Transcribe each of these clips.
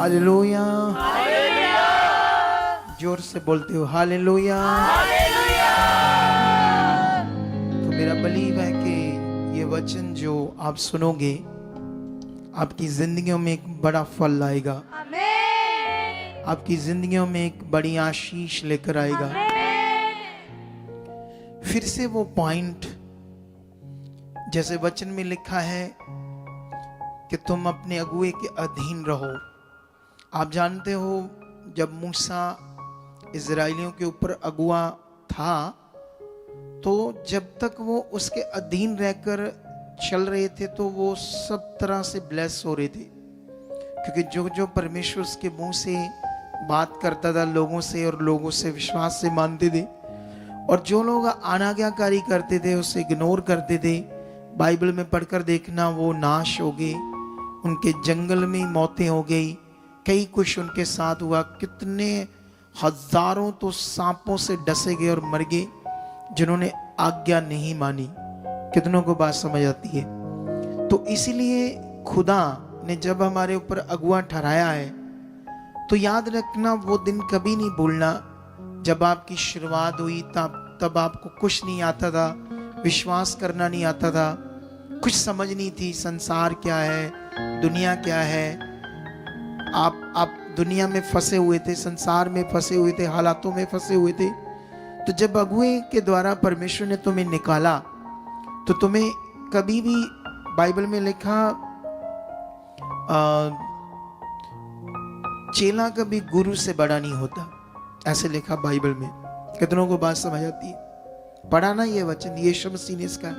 Hallelujah, जोर से बोलते हो हालेलुया। तो मेरा बिलीव है कि ये वचन जो आप सुनोगे आपकी जिंदगियों में एक बड़ा फल लाएगा, आपकी जिंदगियों में एक बड़ी आशीष लेकर आएगा। फिर से वो पॉइंट जैसे वचन में लिखा है कि तुम अपने अगुए के अधीन रहो। आप जानते हो जब मूसा इजराइलियों के ऊपर अगुआ था तो जब तक वो उसके अधीन रहकर चल रहे थे तो वो सब तरह से ब्लेस हो रहे थे, क्योंकि जो जो परमेश्वर उसके मुंह से बात करता था लोगों से और लोगों से विश्वास से मानते थे, और जो लोग अनाज्ञाकारी करते थे उसे इग्नोर करते थे, बाइबल में पढ़कर देखना वो नाश हो गए, उनके जंगल में मौतें हो गई। कई कुछ उनके साथ हुआ, कितने हजारों तो सांपों से डसे गए और मर गए जिन्होंने आज्ञा नहीं मानी। कितनों को बात समझ आती है? तो इसीलिए खुदा ने जब हमारे ऊपर अगुआ ठहराया है तो याद रखना वो दिन कभी नहीं भूलना जब आपकी शुरुआत हुई तब आपको कुछ नहीं आता था, विश्वास करना नहीं आता था, कुछ समझ नहीं थी संसार क्या है, दुनिया क्या है। आप दुनिया में फंसे हुए थे, संसार में फंसे हुए थे, हालातों में फंसे हुए थे। तो जब अगुए के द्वारा परमेश्वर ने तुम्हें निकाला तो तुम्हें कभी भी, बाइबल में लिखा चेला कभी गुरु से बड़ा नहीं होता, ऐसे लिखा बाइबल में। कितनों को बात समझ आती है? पढ़ा ना ये वचन यीशु मसीह ने इसका,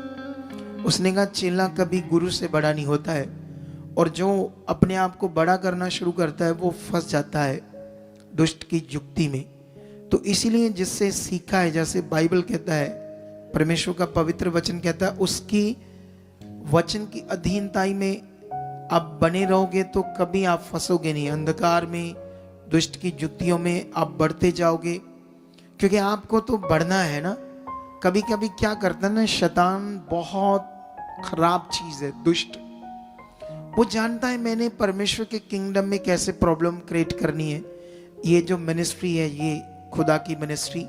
उसने कहा चेला कभी गुरु से बड़ा नहीं होता है, और जो अपने आप को बड़ा करना शुरू करता है वो फंस जाता है दुष्ट की युक्ति में। तो इसीलिए जिससे सीखा है, जैसे बाइबल कहता है, परमेश्वर का पवित्र वचन कहता है, उसकी वचन की अधीनताई में आप बने रहोगे तो कभी आप फंसोगे नहीं, अंधकार में दुष्ट की युक्तियों में आप बढ़ते जाओगे, क्योंकि आपको तो बढ़ना है ना। कभी कभी क्या करता है ना शैतान, बहुत खराब चीज है दुष्ट, वो जानता है मैंने परमेश्वर के किंगडम में कैसे प्रॉब्लम क्रिएट करनी है, ये जो मिनिस्ट्री है, ये खुदा की मिनिस्ट्री,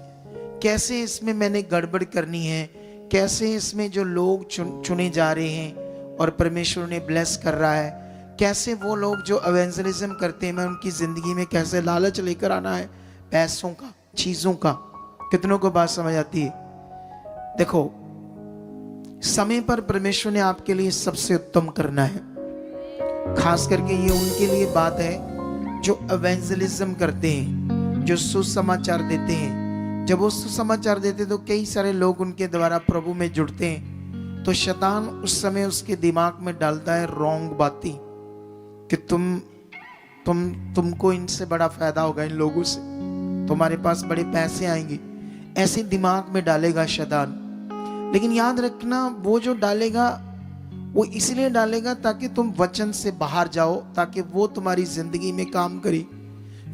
कैसे इसमें मैंने गड़बड़ करनी है, कैसे इसमें जो लोग चुने जा रहे हैं और परमेश्वर ने ब्लेस कर रहा है, कैसे वो लोग जो एवेंजलिज्म करते हैं मैं उनकी जिंदगी में कैसे लालच लेकर आना है, पैसों का, चीजों का। कितनों को बात समझ आती है? देखो, समय पर परमेश्वर ने आपके लिए सबसे उत्तम करना है। खास करके ये उनके लिए बात है जो एवेंजलिज्म करते हैं, जो सुसमाचार देते हैं। जब वो सुसमाचार देते तो कई सारे लोग उनके द्वारा प्रभु में जुड़ते हैं, तो शैतान उस समय उसके दिमाग में डालता है रॉन्ग बातें कि तुमको इनसे बड़ा फायदा होगा, इन लोगों से तुम्हारे पास बड़े पैसे आएंगे, ऐसे दिमाग में डालेगा शैतान। लेकिन याद रखना वो जो डालेगा वो इसलिए डालेगा ताकि तुम वचन से बाहर जाओ, ताकि वो तुम्हारी जिंदगी में काम करे।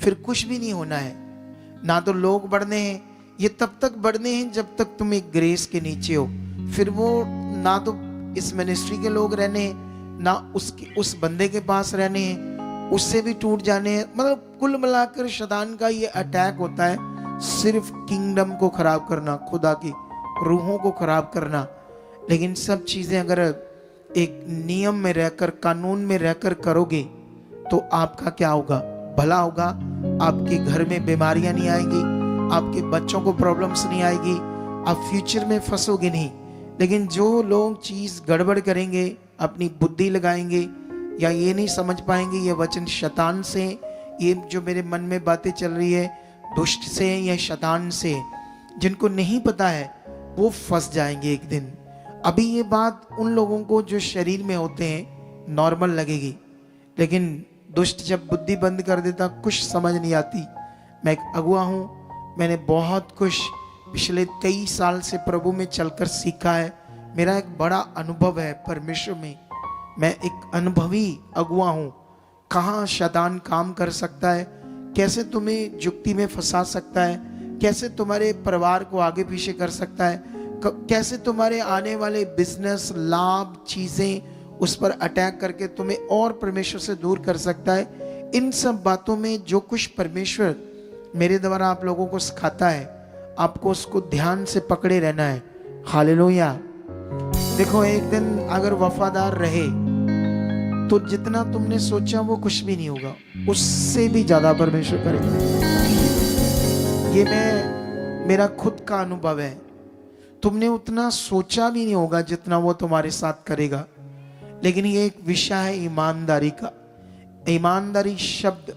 फिर कुछ भी नहीं होना है, ना तो लोग बढ़ने हैं, ये तब तक बढ़ने हैं जब तक तुम एक ग्रेस के नीचे हो। फिर वो ना तो इस मिनिस्ट्री के लोग रहने हैं, ना उस बंदे के पास रहने हैं, उससे भी टूट जाने हैं। मतलब कुल मिलाकर शैतान का ये अटैक होता है सिर्फ किंगडम को खराब करना, खुदा की रूहों को खराब करना। लेकिन सब चीजें अगर एक नियम में रहकर, कानून में रहकर करोगे तो आपका क्या होगा? भला होगा। आपके घर में बीमारियां नहीं आएंगी, आपके बच्चों को प्रॉब्लम्स नहीं आएगी, आप फ्यूचर में फंसोगे नहीं। लेकिन जो लोग चीज गड़बड़ करेंगे, अपनी बुद्धि लगाएंगे या ये नहीं समझ पाएंगे ये वचन शैतान से, ये जो मेरे मन में बातें चल रही है दुष्ट से या शैतान से, जिनको नहीं पता है वो फंस जाएंगे एक दिन। अभी ये बात उन लोगों को जो शरीर में होते हैं नॉर्मल लगेगी, लेकिन दुष्ट जब बुद्धि बंद कर देता कुछ समझ नहीं आती। मैं एक अगुआ हूँ, मैंने बहुत कुछ पिछले 23 साल से प्रभु में चलकर सीखा है। मेरा एक बड़ा अनुभव है परमेश्वर में, मैं एक अनुभवी अगुआ हूँ। कहाँ शैतान काम कर सकता है, कैसे तुम्हें जुक्ति में फंसा सकता है, कैसे तुम्हारे परिवार को आगे पीछे कर सकता है, कैसे तुम्हारे आने वाले बिजनेस, लाभ, चीजें उस पर अटैक करके तुम्हें और परमेश्वर से दूर कर सकता है। इन सब बातों में जो कुछ परमेश्वर मेरे द्वारा आप लोगों को सिखाता है, आपको उसको ध्यान से पकड़े रहना है। हालेलुया। देखो, एक दिन अगर वफादार रहे तो जितना तुमने सोचा वो कुछ भी नहीं होगा, उससे भी ज्यादा परमेश्वर करेगा। ये मेरा खुद का अनुभव है। तुमने उतना सोचा भी नहीं होगा जितना वो तुम्हारे साथ करेगा। लेकिन ये एक विषय है ईमानदारी का। ईमानदारी शब्द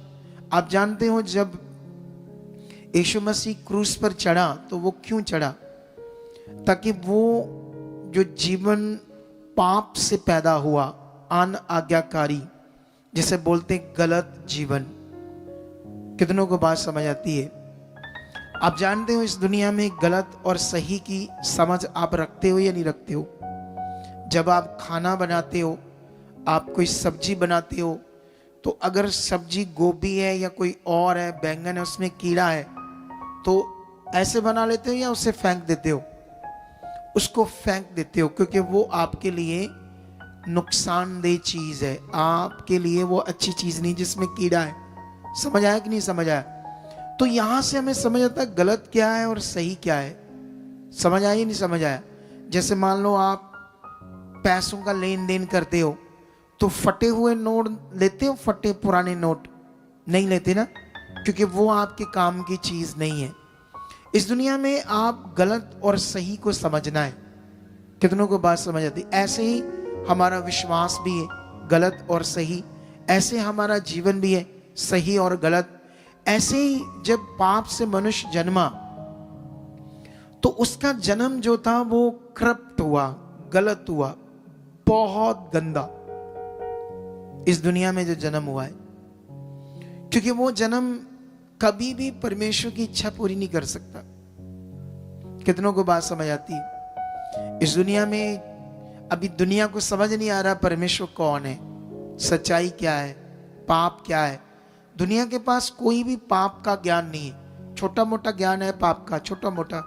आप जानते हो, जब यीशु मसीह क्रूस पर चढ़ा तो वो क्यों चढ़ा? ताकि वो जो जीवन पाप से पैदा हुआ, अन आज्ञाकारी, जिसे बोलते गलत जीवन, कितनों को बात समझ आती है? आप जानते हो इस दुनिया में गलत और सही की समझ आप रखते हो या नहीं रखते हो? जब आप खाना बनाते हो, आप कोई सब्जी बनाते हो, तो अगर सब्जी गोभी है या कोई और है, बैंगन है, उसमें कीड़ा है, तो ऐसे बना लेते हो या उसे फेंक देते हो? उसको फेंक देते हो, क्योंकि वो आपके लिए नुकसानदेह चीज है, आपके लिए वो अच्छी चीज नहीं जिसमें कीड़ा है। समझ आया कि नहीं समझ आया? तो यहां से हमें समझ आता है गलत क्या है और सही क्या है। समझ आया नहीं समझ आया? जैसे मान लो आप पैसों का लेन देन करते हो, तो फटे हुए नोट लेते हो? फटे पुराने नोट नहीं लेते ना, क्योंकि वो आपके काम की चीज नहीं है। इस दुनिया में आप गलत और सही को समझना है। कितनों को बात समझ आती? ऐसे ही हमारा विश्वास भी है, गलत और सही। ऐसे हमारा जीवन भी है, सही और गलत। ऐसे ही जब पाप से मनुष्य जन्मा तो उसका जन्म जो था वो करप्ट हुआ, गलत हुआ, बहुत गंदा इस दुनिया में जो जन्म हुआ है। क्योंकि वो जन्म कभी भी परमेश्वर की इच्छा पूरी नहीं कर सकता। कितनों को बात समझ आती है? इस दुनिया में अभी दुनिया को समझ नहीं आ रहा परमेश्वर कौन है, सच्चाई क्या है, पाप क्या है। दुनिया के पास कोई भी पाप का ज्ञान नहीं है। छोटा मोटा ज्ञान है पाप का, छोटा मोटा,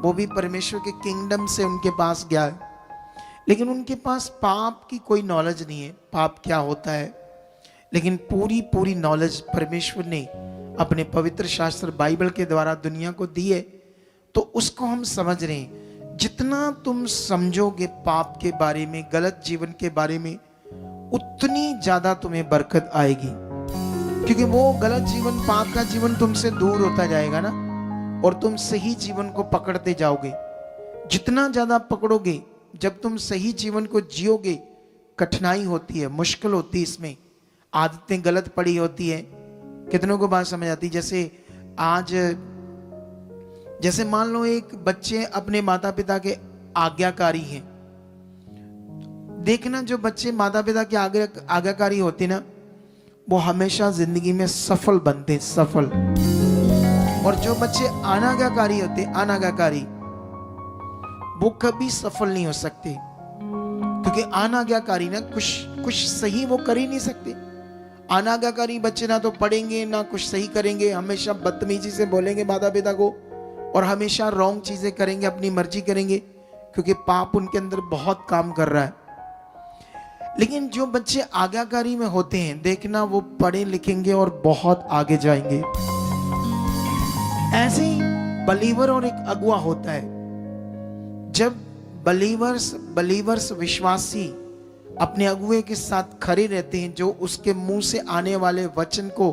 वो भी परमेश्वर के किंगडम से उनके पास गया है। लेकिन उनके पास पाप की कोई नॉलेज नहीं है, पाप क्या होता है। लेकिन पूरी नॉलेज परमेश्वर ने अपने पवित्र शास्त्र बाइबल के द्वारा दुनिया को दी है। तो उसको हम समझ रहे हैं। जितना तुम समझोगे पाप के बारे में, गलत जीवन के बारे में, उतनी ज्यादा तुम्हें बरकत आएगी। क्योंकि वो गलत जीवन, पाप का जीवन तुमसे दूर होता जाएगा ना, और तुम सही जीवन को पकड़ते जाओगे। जितना ज्यादा पकड़ोगे, जब तुम सही जीवन को जियोगे, कठिनाई होती है, मुश्किल होती है, इसमें आदतें गलत पड़ी होती है। कितनों को बात समझ आती? जैसे मान लो एक बच्चे अपने माता पिता के आज्ञाकारी हैं। देखना, जो बच्चे माता पिता के आज्ञाकारी होते ना, वो हमेशा जिंदगी में सफल बनते, सफल। और जो बच्चे अनाज्ञाकारी होते, अनाज्ञाकारी, वो कभी सफल नहीं हो सकते। क्योंकि अनाज्ञाकारी ना कुछ सही वो कर ही नहीं सकते। अनाज्ञाकारी बच्चे ना तो पढ़ेंगे ना कुछ सही करेंगे, हमेशा बदतमीजी से बोलेंगे माता पिता को, और हमेशा रॉन्ग चीजें करेंगे, अपनी मर्जी करेंगे, क्योंकि पाप उनके अंदर बहुत काम कर रहा है। लेकिन जो बच्चे आज्ञाकारी में होते हैं, देखना वो पढ़े लिखेंगे और बहुत आगे जाएंगे। ऐसे ही बलीवर और एक अगुआ होता है। जब बलीवर्स विश्वासी अपने अगुए के साथ खड़े रहते हैं, जो उसके मुंह से आने वाले वचन को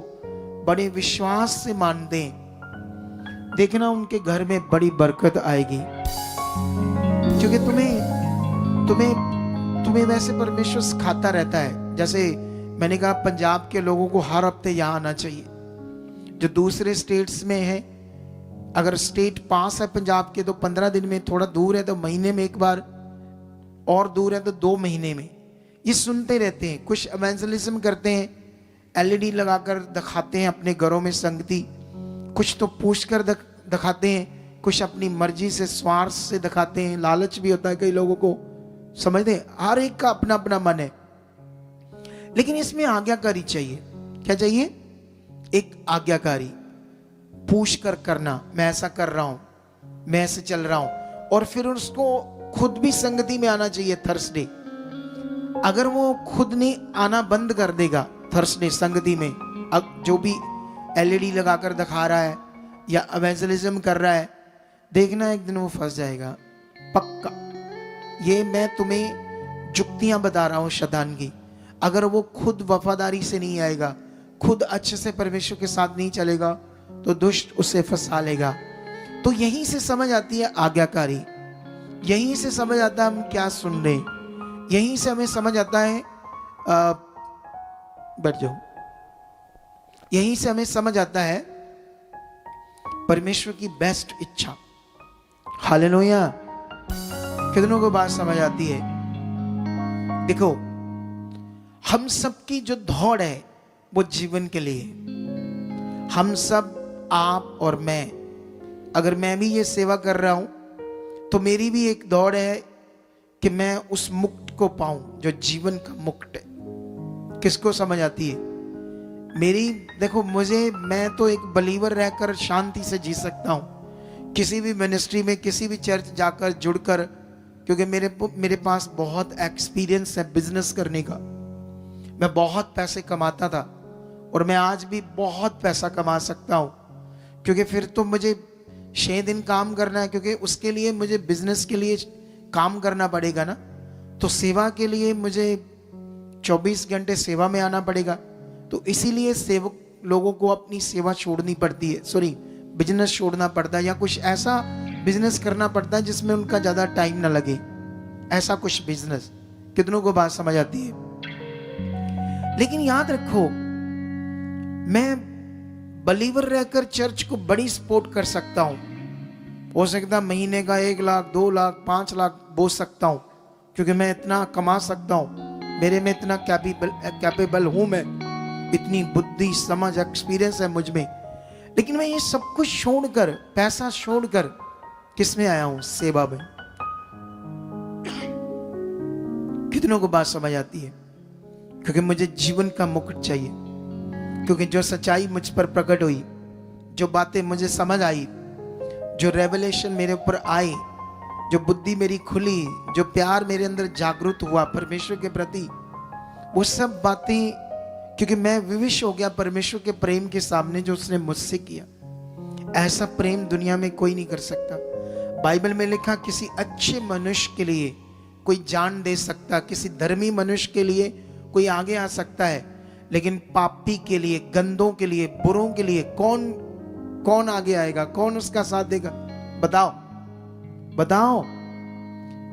बड़े विश्वास से मानते हैं, देखना उनके घर में बड़ी बरकत आएगी। क्योंकि तुम्हें वैसे परमेश्वर सिखाता रहता है। जैसे मैंने कहा, पंजाब के लोगों को हर हफ्ते यहाँ आना चाहिए। जो दूसरे स्टेट्स में है, अगर स्टेट पास है पंजाब के तो 15 दिन में, थोड़ा दूर है तो महीने में एक बार, और दूर है तो 2 महीने में। ये सुनते रहते हैं। कुछ इवेंजलिज्म करते हैं, एलईडी लगाकर दिखाते हैं अपने घरों में संगति, कुछ तो पूछ कर दिखाते हैं, कुछ अपनी मर्जी से, स्वार्थ से दिखाते हैं। लालच भी होता है कई लोगों को, समझते हैं। हर एक का अपना अपना मन है। लेकिन इसमें आज्ञाकारी चाहिए। क्या चाहिए? एक आज्ञाकारी, पूछ कर करना, मैं ऐसा कर रहा हूं, मैं ऐसे चल रहा हूं। और फिर उसको खुद भी संगति में आना चाहिए थर्सडे। अगर वो खुद नहीं आना बंद कर देगा थर्सडे संगति में, अब जो भी एलईडी लगाकर दिखा रहा है या एवेंजलिज्म कर रहा है, देखना एक दिन वो फंस जाएगा पक्का। ये मैं तुम्हें जुक्तियां बता रहा हूं शैतान की। अगर वो खुद वफादारी से नहीं आएगा, खुद अच्छे से परमेश्वर के साथ नहीं चलेगा, तो दुष्ट उसे फंसा लेगा। तो यहीं से समझ आती है आज्ञाकारी, यहीं से समझ आता है हम क्या सुन रहे, यहीं से हमें समझ आता है बैठ जाओ, यहीं से हमें समझ आता है परमेश्वर की बेस्ट इच्छा। हालेलुया। कितनों को बात समझ आती है? देखो, हम सबकी जो दौड़ है वो जीवन के लिए, हम सब, आप और मैं, अगर मैं भी ये सेवा कर रहा हूं तो मेरी भी एक दौड़ है कि मैं उस मुक्त को पाऊं जो जीवन का मुक्त है। किसको समझ आती है मेरी? देखो, मैं तो एक बलीवर रहकर शांति से जी सकता हूं, किसी भी मिनिस्ट्री में, किसी भी चर्च जाकर जुड़कर, क्योंकि मेरे पास बहुत एक्सपीरियंस है बिजनेस करने का। मैं बहुत पैसे कमाता था और मैं आज भी बहुत पैसा कमा सकता हूं, क्योंकि फिर तो मुझे 6 दिन काम करना है, क्योंकि उसके लिए मुझे बिजनेस के लिए काम करना पड़ेगा ना। तो सेवा के लिए मुझे 24 घंटे सेवा में आना पड़ेगा। तो इसीलिए सेवक लोगों को अपनी सेवा छोड़नी पड़ती है, सॉरी बिजनेस छोड़ना पड़ता है, या कुछ ऐसा बिजनेस करना पड़ता है जिसमें उनका ज्यादा टाइम ना लगे, ऐसा कुछ बिजनेस। कितनों को बात समझ आती है? लेकिन याद रखो, मैं बलीवर रहकर चर्च को बड़ी सपोर्ट कर सकता हूं। हो सकता महीने का 1 लाख, 2 लाख, 5 लाख बोल सकता हूं, क्योंकि मैं इतना कमा सकता हूं, मेरे में इतना कैपेबल हूं, मैं इतनी बुद्धि, समझ, एक्सपीरियंस है मुझ में। लेकिन मैं ये सब कुछ छोड़कर, पैसा छोड़कर किस में आया हूं? सेवा में। कितनों को बात समझ आती है? क्योंकि मुझे जीवन का मुकुट चाहिए, क्योंकि जो सच्चाई मुझ पर प्रकट हुई, जो बातें मुझे समझ आई, जो रेवलेशन मेरे ऊपर आई, जो बुद्धि मेरी खुली, जो प्यार मेरे अंदर जागृत हुआ परमेश्वर के प्रति, वो सब बातें, क्योंकि मैं विवश हो गया परमेश्वर के प्रेम के सामने जो उसने मुझसे किया। ऐसा प्रेम दुनिया में कोई नहीं कर सकता। बाइबल में लिखा, किसी अच्छे मनुष्य के लिए कोई जान दे सकता, किसी धर्मी मनुष्य के लिए कोई आगे आ सकता है, लेकिन पापी के लिए, गंदों के लिए, बुरों के लिए कौन आगे आएगा? कौन उसका साथ देगा? बताओ,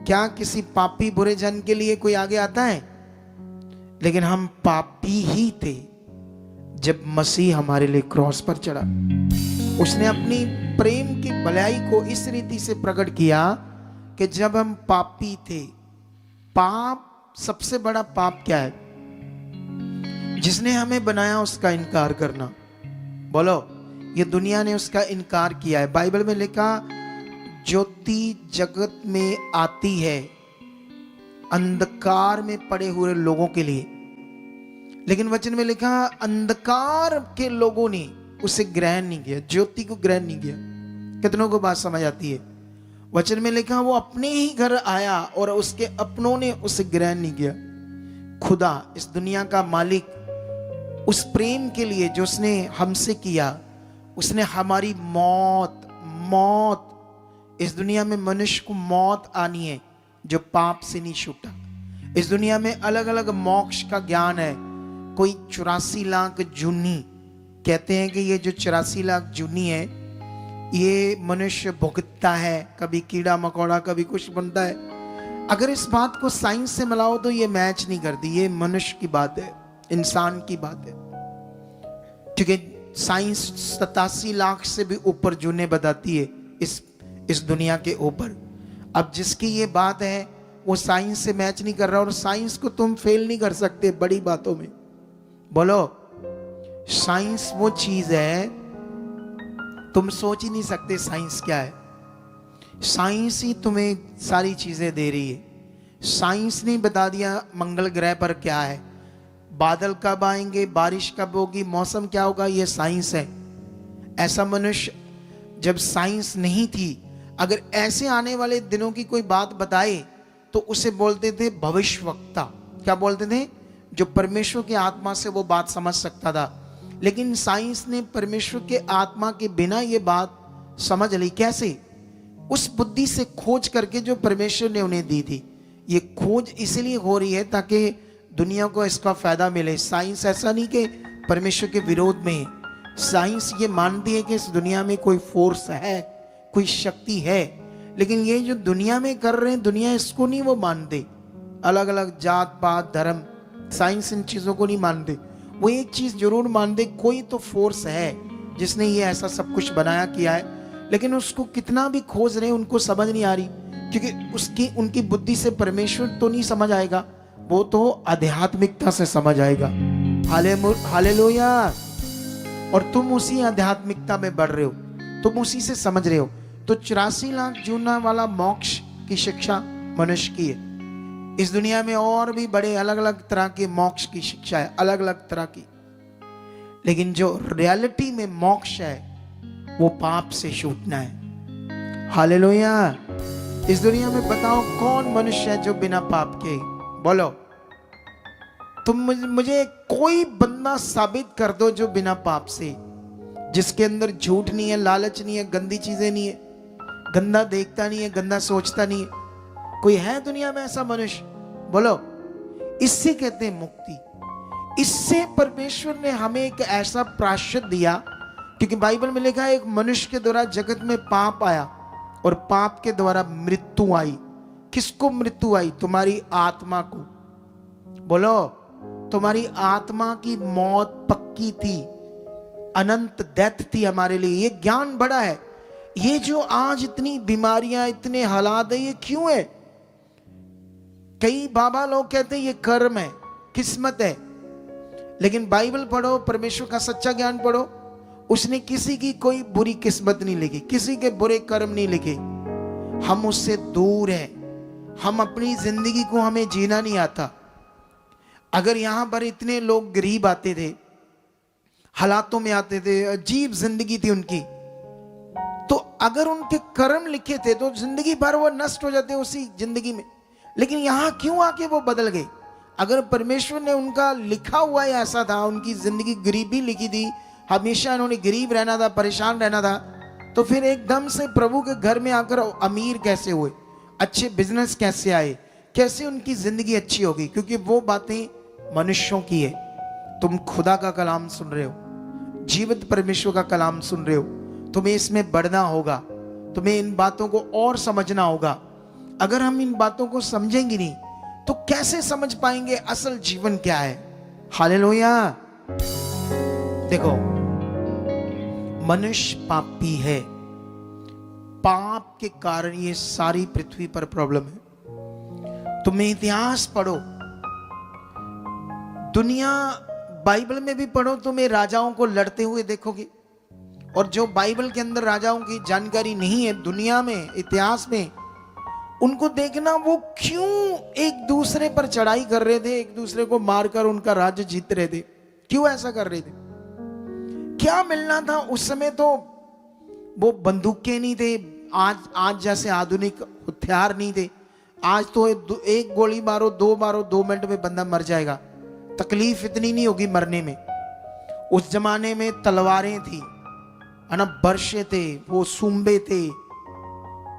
क्या किसी पापी बुरे जन के लिए कोई आगे आता है? लेकिन हम पापी ही थे जब मसीह हमारे लिए क्रॉस पर चढ़ा। उसने अपनी प्रेम की भलाई को इस रीति से प्रकट किया कि जब हम पापी थे, पाप, सबसे बड़ा पाप क्या है? जिसने हमें बनाया उसका इनकार करना। बोलो, ये दुनिया ने उसका इनकार किया है। बाइबल में लिखा, ज्योति जगत में आती है अंधकार में पड़े हुए लोगों के लिए, लेकिन वचन में लिखा अंधकार के लोगों ने उसे ग्रहण नहीं किया, ज्योति को ग्रहण नहीं किया। कितनों को बात समझ आती है? वचन में लिखा, वो अपने ही घर आया और उसके अपनों ने उसे ग्रहण नहीं किया। खुदा, इस दुनिया का मालिक, उस प्रेम के लिए जो उसने हमसे किया, उसने हमारी मौत, इस दुनिया में मनुष्य को मौत आनी है जो पाप से नहीं छूटा। इस दुनिया में अलग अलग मोक्ष का ज्ञान है। कोई 84 लाख जूनी कहते हैं कि ये जो 84 लाख जूनी है, ये मनुष्य भुगतता है, कभी कीड़ा मकोड़ा, कभी कुछ बनता है। अगर इस बात को साइंस से मिलाओ तो ये मैच नहीं करती। ये मनुष्य की बात है, इंसान की बात है, क्योंकि साइंस 87 लाख से भी ऊपर जूने बताती है इस दुनिया के ऊपर। अब जिसकी ये बात है वो साइंस से मैच नहीं कर रहा, और साइंस को तुम फेल नहीं कर सकते बड़ी बातों में। बोलो, साइंस वो चीज है, तुम सोच ही नहीं सकते साइंस क्या है। साइंस ही तुम्हें सारी चीजें दे रही है। साइंस ने बता दिया मंगल ग्रह पर क्या है, बादल कब आएंगे, बारिश कब होगी, मौसम क्या होगा, ये साइंस है। ऐसा मनुष्य जब साइंस नहीं थी, अगर ऐसे आने वाले दिनों की कोई बात बताए तो उसे बोलते थे भविष्यवक्ता। क्या बोलते थे? जो परमेश्वर की आत्मा से वो बात समझ सकता था। लेकिन साइंस ने परमेश्वर के आत्मा के बिना ये बात समझ ली। कैसे? उस बुद्धि से खोज करके जो परमेश्वर ने उन्हें दी थी। ये खोज इसलिए हो रही है ताकि दुनिया को इसका फायदा मिले। साइंस ऐसा नहीं कि परमेश्वर के विरोध में है। साइंस ये मानती है कि इस दुनिया में कोई फोर्स है, कोई शक्ति है, लेकिन ये जो दुनिया में कर रहे हैं, दुनिया इसको नहीं वो मानते। अलग अलग जात पात धर्म, साइंस इन चीज़ों को नहीं मानते। वो एक चीज़ जरूर मानते, कोई तो फोर्स है जिसने ये ऐसा सब कुछ बनाया किया है, लेकिन उसको कितना भी खोज रहे उनको समझ नहीं आ रही, क्योंकि उनकी बुद्धि से परमेश्वर तो नहीं समझ आएगा, वो तो आध्यात्मिकता से समझ आएगा। हालेलुया। और तुम उसी आध्यात्मिकता में बढ़ रहे हो, तुम उसी से समझ रहे हो। तो 84 लाख जूना वाला मोक्ष की शिक्षा मनुष्य की है। इस दुनिया में और भी बड़े अलग अलग तरह के मोक्ष की शिक्षा है, अलग अलग तरह की, लेकिन जो रियलिटी में मोक्ष है वो पाप से छूटना है। हालेलुया। इस दुनिया में बताओ कौन मनुष्य है जो बिना पाप के? बोलो तुम मुझे कोई बंदा साबित कर दो जो बिना पाप से, जिसके अंदर झूठ नहीं है, लालच नहीं है, गंदी चीजें नहीं है, गंदा देखता नहीं है, गंदा सोचता नहीं है। कोई है दुनिया में ऐसा मनुष्य? बोलो। इससे कहते हैं मुक्ति। इससे परमेश्वर ने हमें एक ऐसा प्रायश्चित दिया, क्योंकि बाइबल में लिखा है एक मनुष्य के द्वारा जगत में पाप आया और पाप के द्वारा मृत्यु आई। किसको मृत्यु आई? तुम्हारी आत्मा को। बोलो, तुम्हारी आत्मा की मौत पक्की थी, अनंत डेथ थी हमारे लिए। ये ज्ञान बड़ा है। ये जो आज इतनी बीमारियां, इतने हालात है, ये क्यों है? कई बाबा लोग कहते हैं ये कर्म है, किस्मत है, लेकिन बाइबल पढ़ो, परमेश्वर का सच्चा ज्ञान पढ़ो, उसने किसी की कोई बुरी किस्मत नहीं लिखी, किसी के बुरे कर्म नहीं लिखे। हम उससे दूर हैं। हम अपनी जिंदगी को हमें जीना नहीं आता। अगर यहां पर इतने लोग गरीब आते थे, हालातों में आते थे, अजीब जिंदगी थी उनकी, तो अगर उनके कर्म लिखे थे तो जिंदगी भर वो नष्ट हो जाते उसी जिंदगी में। लेकिन यहां क्यों आके वो बदल गए? अगर परमेश्वर ने उनका लिखा हुआ ही ऐसा था, उनकी जिंदगी गरीबी लिखी थी, हमेशा उन्होंने गरीब रहना था, परेशान रहना था, तो फिर एकदम से प्रभु के घर में आकर अमीर कैसे हुए? अच्छे बिजनेस कैसे आए? कैसे उनकी जिंदगी अच्छी होगी? क्योंकि वो बातें मनुष्यों की है। तुम खुदा का कलाम सुन रहे हो, जीवित परमेश्वर का कलाम सुन रहे हो, तुम्हें इसमें बढ़ना होगा, तुम्हें इन बातों को और समझना होगा। अगर हम इन बातों को समझेंगे नहीं तो कैसे समझ पाएंगे असल जीवन क्या है? हालेलुया। देखो, मनुष्य पापी है। पाप के कारण ये सारी पृथ्वी पर प्रॉब्लम है। तुम्हें इतिहास पढ़ो, दुनिया, बाइबल में भी पढ़ो, तुम्हें राजाओं को लड़ते हुए देखोगे। और जो बाइबल के अंदर राजाओं की जानकारी नहीं है, दुनिया में, इतिहास में, उनको देखना वो क्यों एक दूसरे पर चढ़ाई कर रहे थे, एक दूसरे को मारकर उनका राज्य जीत रहे थे, क्यों ऐसा कर रहे थे? क्या मिलना था उस समय? तो वो बंदूकें नहीं थे, आज जैसे आधुनिक हथियार नहीं थे। आज तो एक गोली मारो, 2 मिनट में बंदा मर जाएगा, तकलीफ इतनी नहीं होगी मरने में। उस जमाने में तलवारें थी, है ना, बर्शे थे, वो सूंबे थे,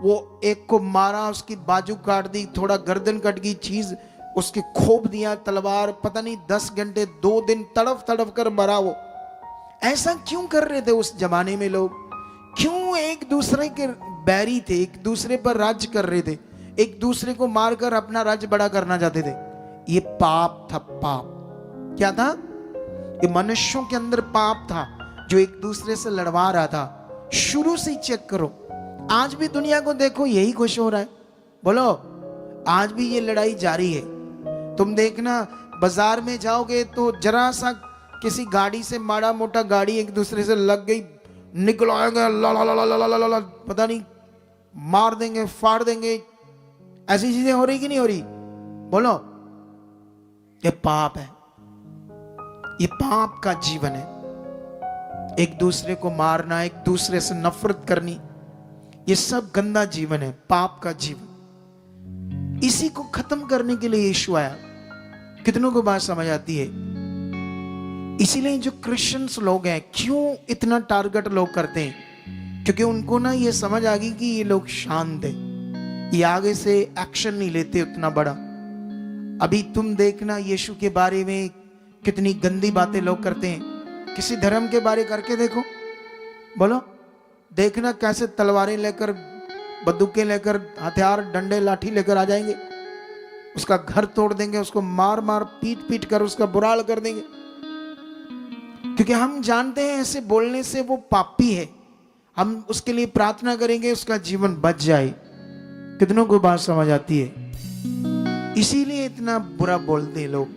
वो एक को मारा, उसकी बाजू काट दी, थोड़ा गर्दन कट गई, चीज उसके खोप दिया तलवार, पता नहीं 10 घंटे 2 दिन तड़फ तड़फ कर मरा वो। ऐसा क्यों कर रहे थे उस जमाने में लोग? क्यों एक दूसरे के बैरी थे, एक दूसरे पर राज्य कर रहे थे, एक दूसरे को मारकर अपना राज्य बड़ा करना चाहते थे? ये पाप था। पाप क्या था? ये मनुष्यों के अंदर पाप था जो एक दूसरे से लड़वा रहा था। शुरू से ही चेक करो, आज भी दुनिया को देखो, यही कुछ हो रहा है। बोलो, आज भी ये लड़ाई जारी है। तुम देखना, बाजार में जाओगे तो जरा सा किसी गाड़ी से, माड़ा मोटा गाड़ी एक दूसरे से लग गई, निकलाएंगे, ला, पता नहीं मार देंगे, फाड़ देंगे। ऐसी चीजें हो रही कि नहीं हो रही? बोलो, ये पाप है, ये पाप का जीवन है। एक दूसरे को मारना, एक दूसरे से नफरत करनी, ये सब गंदा जीवन है, पाप का जीवन। इसी को खत्म करने के लिए यीशु आया। कितनों को बात समझ आती है? इसीलिए जो क्रिश्चियंस लोग हैं क्यों इतना टारगेट लोग करते हैं, क्योंकि उनको ना ये समझ आ गई कि ये लोग शांत है, ये आगे से एक्शन नहीं लेते उतना बड़ा। अभी तुम देखना यीशु के बारे में कितनी गंदी बातें लोग करते हैं। किसी धर्म के बारे करके देखो, बोलो, देखना कैसे तलवारें लेकर, बंदूकें लेकर, हथियार, डंडे, लाठी लेकर आ जाएंगे, उसका घर तोड़ देंगे, उसको मार मार पीट पीट कर उसका बुरा हाल कर देंगे। क्योंकि हम जानते हैं ऐसे बोलने से वो पापी है, हम उसके लिए प्रार्थना करेंगे उसका जीवन बच जाए। कितनों को बात समझ आती है? इसीलिए इतना बुरा बोलते हैं लोग।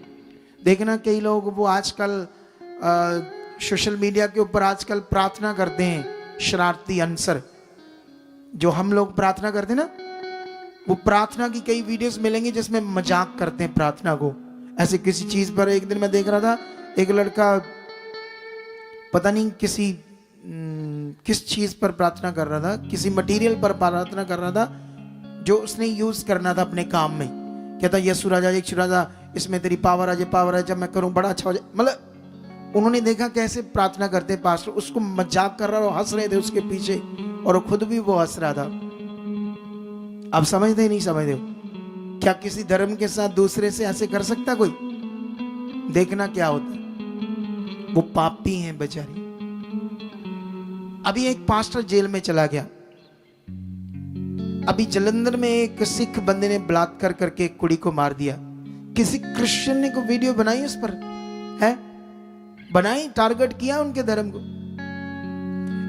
देखना कई लोग वो आजकल सोशल मीडिया के ऊपर आजकल प्रार्थना करते हैं, शरारती अंसर जो हम लोग प्रार्थना करते हैं ना, वो प्रार्थना की कई वीडियोस मिलेंगे जिसमें मजाक करते हैं प्रार्थना को। ऐसे किसी चीज पर एक दिन मैं देख रहा था, एक लड़का पता नहीं किस चीज पर प्रार्थना कर रहा था, किसी मटेरियल पर प्रार्थना कर रहा था जो उसने यूज करना था अपने काम में। कहता यीशु राजा, यीशु राजा, इसमें तेरी पावर आ जाए, पावर आ जाए, जब मैं करूं बड़ा अच्छा हो जाए। मतलब उन्होंने देखा कैसे प्रार्थना करते पास्टर, उसको मजाक कर रहा और हंस रहे थे उसके पीछे, और खुद भी वो हंस रहा था। आप समझते ही नहीं समझते हो? क्या किसी धर्म के साथ दूसरे से ऐसे कर सकता कोई? देखना क्या होता है, वो पापी हैं बेचारी। अभी एक पास्टर जेल में चला गया। अभी जलंधर में एक सिख बंदे ने बलात्कार करके एक कुड़ी को मार दिया। किसी क्रिश्चियन ने को वीडियो बनाई उस पर, है बनाई, टारगेट किया उनके धर्म को।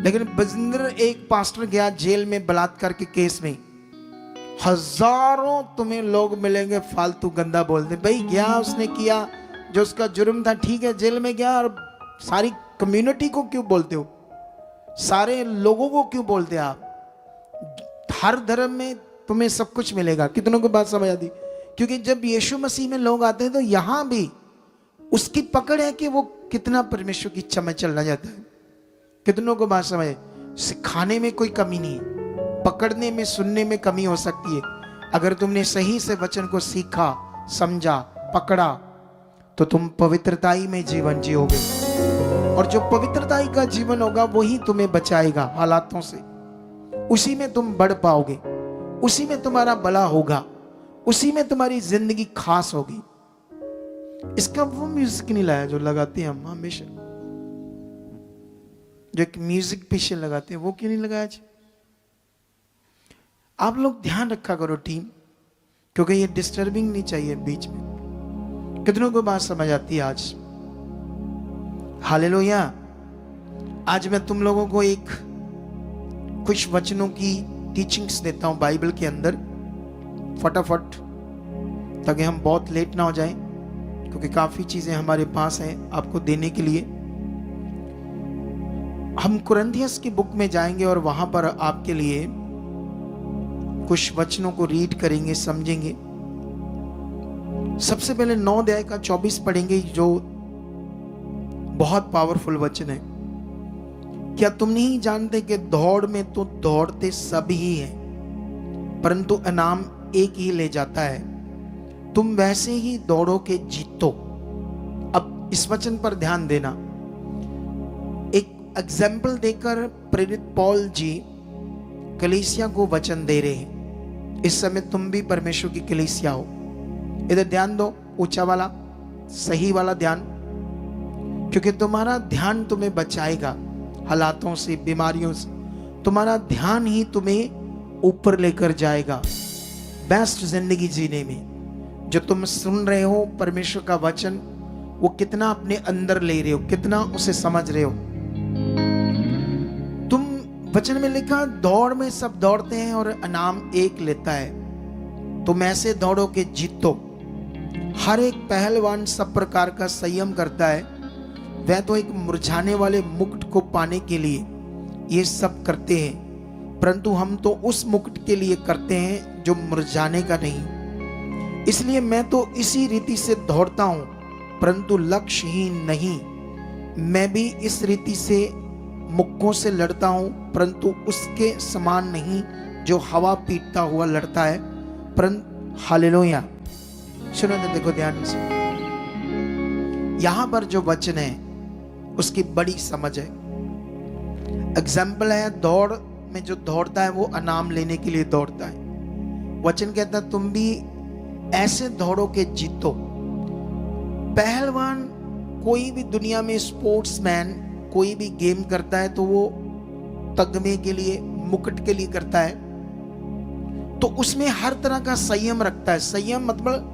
लेकिन बजिंदर एक पास्टर गया जेल में बलात्कार के केस में, हजारों तुम्हें लोग मिलेंगे फालतू गंदा बोलते। भाई गया, उसने किया जो उसका जुर्म था, ठीक है, जेल में गया, और सारी कम्युनिटी को क्यों बोलते हो? सारे लोगों को क्यों बोलते आप? हर धर्म में तुम्हें सब कुछ मिलेगा। कितनों को बात समझ आती? क्योंकि जब यीशु मसीह में लोग आते हैं तो यहां भी उसकी पकड़ है कि वो कितना परमेश्वर की इच्छा में चलना चाहता है। कितनों को बात समझ? सिखाने में कोई कमी नहीं है, पकड़ने में, सुनने में कमी हो सकती है। अगर तुमने सही से वचन को सीखा, समझा, पकड़ा, तो तुम पवित्रताई में जीवन जियोगे, और जो पवित्रताई का जीवन होगा वही तुम्हें बचाएगा हालातों से। उसी में तुम बढ़ पाओगे, उसी में तुम्हारा भला होगा, उसी में तुम्हारी जिंदगी खास होगी। इसका वो म्यूजिक नहीं लाया जो लगाते हैं हम हमेशा, जो एक म्यूजिक पीछे लगाते हैं, वो क्यों नहीं लगाया? आप लोग ध्यान रखा करो टीम, क्योंकि ये डिस्टर्बिंग नहीं चाहिए बीच में। कितनों को बात समझ आती है आज? हालेलुया। आज मैं तुम लोगों को एक कुछ वचनों की टीचिंग्स देता हूं बाइबल के अंदर, फटाफट, ताकि हम बहुत लेट ना हो जाएं, क्योंकि काफी चीजें हमारे पास हैं आपको देने के लिए। हम कुरिन्थियस की बुक में जाएंगे और वहां पर आपके लिए कुछ वचनों को रीड करेंगे, समझेंगे। सबसे पहले 9 अध्याय का 24 पढ़ेंगे, जो बहुत पावरफुल वचन है। क्या तुम नहीं जानते कि दौड़ में तो दौड़ते सब ही हैं, परंतु इनाम एक ही ले जाता है? तुम वैसे ही दौड़ो के जीतो। अब इस वचन पर ध्यान देना। एक एग्जाम्पल देकर प्रेरित पौल जी कलीसिया को वचन दे रहे हैं। इस समय तुम भी परमेश्वर की कलीसिया हो। इधर ध्यान दो, ऊंचा वाला, सही वाला ध्यान, क्योंकि तुम्हारा ध्यान तुम्हें बचाएगा हालातों से, बीमारियों से। तुम्हारा ध्यान ही तुम्हें ऊपर लेकर जाएगा बेस्ट जिंदगी जीने में। जो तुम सुन रहे हो परमेश्वर का वचन, वो कितना अपने अंदर ले रहे हो, कितना उसे समझ रहे हो। तुम वचन में लिखा, दौड़ में सब दौड़ते हैं और इनाम एक लेता है। तुम ऐसे दौड़ो के जीतो। हर एक पहलवान सब प्रकार का संयम करता है। वह तो एक मुरझाने वाले मुकुट को पाने के लिए ये सब करते हैं, परंतु हम तो उस मुकुट के लिए करते हैं जो मुरझाने का नहीं। इसलिए मैं तो इसी रीति से दौड़ता हूं, परंतु लक्ष्यहीन नहीं। मैं भी इस रीति से मुक्कों से लड़ता हूं, परंतु उसके समान नहीं जो हवा पीटता हुआ लड़ता है। परंतु हालेलुया। सुनो तो देखो ध्यान से, यहां पर जो वचन है उसकी बड़ी समझ है। एग्जाम्पल है, दौड़ में जो दौड़ता है वो इनाम लेने के लिए दौड़ता है। वचन कहता है तुम भी ऐसे दौड़ो के जीतो। पहलवान, कोई भी दुनिया में स्पोर्ट्समैन कोई भी गेम करता है तो वो तगमे के लिए, मुकुट के लिए करता है, तो उसमें हर तरह का संयम रखता है। संयम मतलब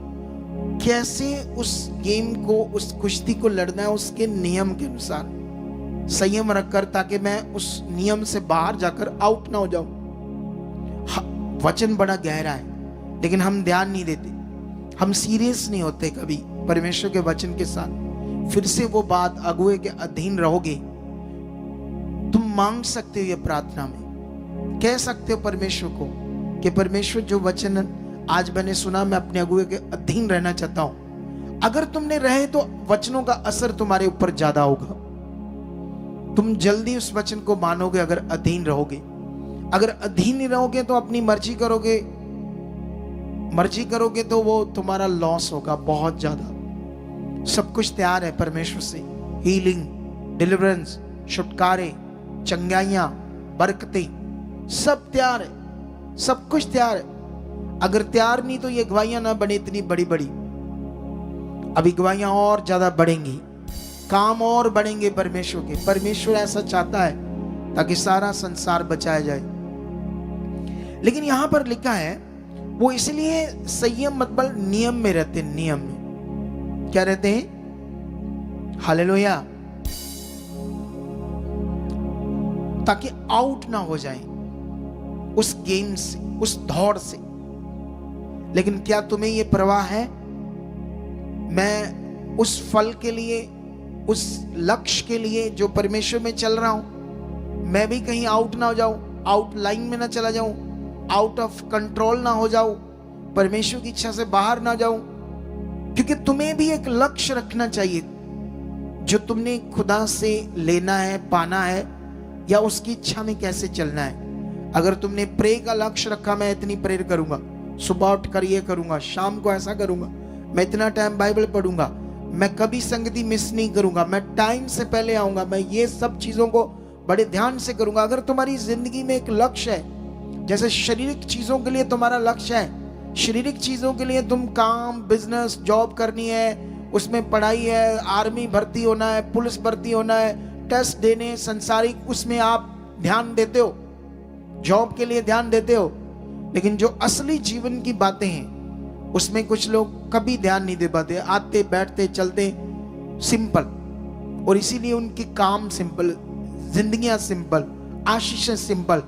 कैसे उस गेम को, उस कुश्ती को लड़ना है उसके नियम के अनुसार संयम रखकर, ताकि मैं उस नियम से बाहर जाकर आउट ना हो जाऊं। वचन बड़ा गहरा है लेकिन हम ध्यान नहीं देते, हम सीरियस नहीं होते कभी परमेश्वर के वचन के साथ। फिर से वो बात, अगुए के अधीन रहोगे। तुम मांग सकते हो ये प्रार्थना में, कह सकते हो परमेश्वर को कि परमेश्वर जो वचन आज मैंने सुना, मैं अपने अगुए के अधीन रहना चाहता हूं। अगर तुमने रहे तो वचनों का असर तुम्हारे ऊपर ज्यादा होगा, तुम जल्दी उस वचन को मानोगे अगर अधीन रहोगे। अगर अधीन नहीं रहोगे तो अपनी मर्जी करोगे तो वो तुम्हारा लॉस होगा बहुत ज्यादा। सब कुछ तैयार है परमेश्वर से, हीलिंग, डिलीवरेंस, छुटकारे, चंगाइयां, बरकतें, सब तैयार है, सब कुछ तैयार है। अगर तैयार नहीं तो ये गवाहियां ना बने इतनी बड़ी बड़ी। अभी गवाहियां और ज्यादा बढ़ेंगी, काम और बढ़ेंगे परमेश्वर के। परमेश्वर ऐसा चाहता है ताकि सारा संसार बचाया जाए। लेकिन यहां पर लिखा है वो इसलिए संयम मतलब नियम में रहते, नियम में क्या रहते हैं, हालेलुया, ताकि आउट ना हो जाए उस गेम से, उस दौड़ से। लेकिन क्या तुम्हें यह परवाह है, मैं उस फल के लिए, उस लक्ष्य के लिए जो परमेश्वर में चल रहा हूं, मैं भी कहीं आउट ना हो जाऊं, आउट लाइन में ना चला जाऊं, आउट ऑफ कंट्रोल ना हो जाऊं, परमेश्वर की इच्छा से बाहर ना जाऊं। क्योंकि तुम्हें भी एक लक्ष्य रखना चाहिए जो तुमने खुदा से लेना है, पाना है, या उसकी इच्छा में कैसे चलना है। अगर तुमने प्रे का लक्ष्य रखा, मैं इतनी प्रेयर करूंगा, सुबह उठकर ये करूंगा, शाम को ऐसा करूंगा, मैं इतना टाइम बाइबल पढ़ूंगा, मैं कभी संगति मिस नहीं करूंगा, मैं टाइम से पहले आऊंगा, मैं ये सब चीजों को बड़े ध्यान से करूंगा। अगर तुम्हारी जिंदगी में एक लक्ष्य है, जैसे शारीरिक चीजों के लिए तुम्हारा लक्ष्य है, शारीरिक चीजों के लिए तुम काम, बिजनेस, जॉब करनी है, उसमें पढ़ाई है, आर्मी भर्ती होना है, पुलिस भर्ती होना है, टेस्ट देने, संसारिक, उसमें आप ध्यान देते हो, जॉब के लिए ध्यान देते हो। लेकिन जो असली जीवन की बातें हैं उसमें कुछ लोग कभी ध्यान नहीं दे पाते, आते बैठते चलते सिंपल, और इसीलिए उनकी काम सिंपल, जिंदगियां सिंपल, आशीषें सिंपल।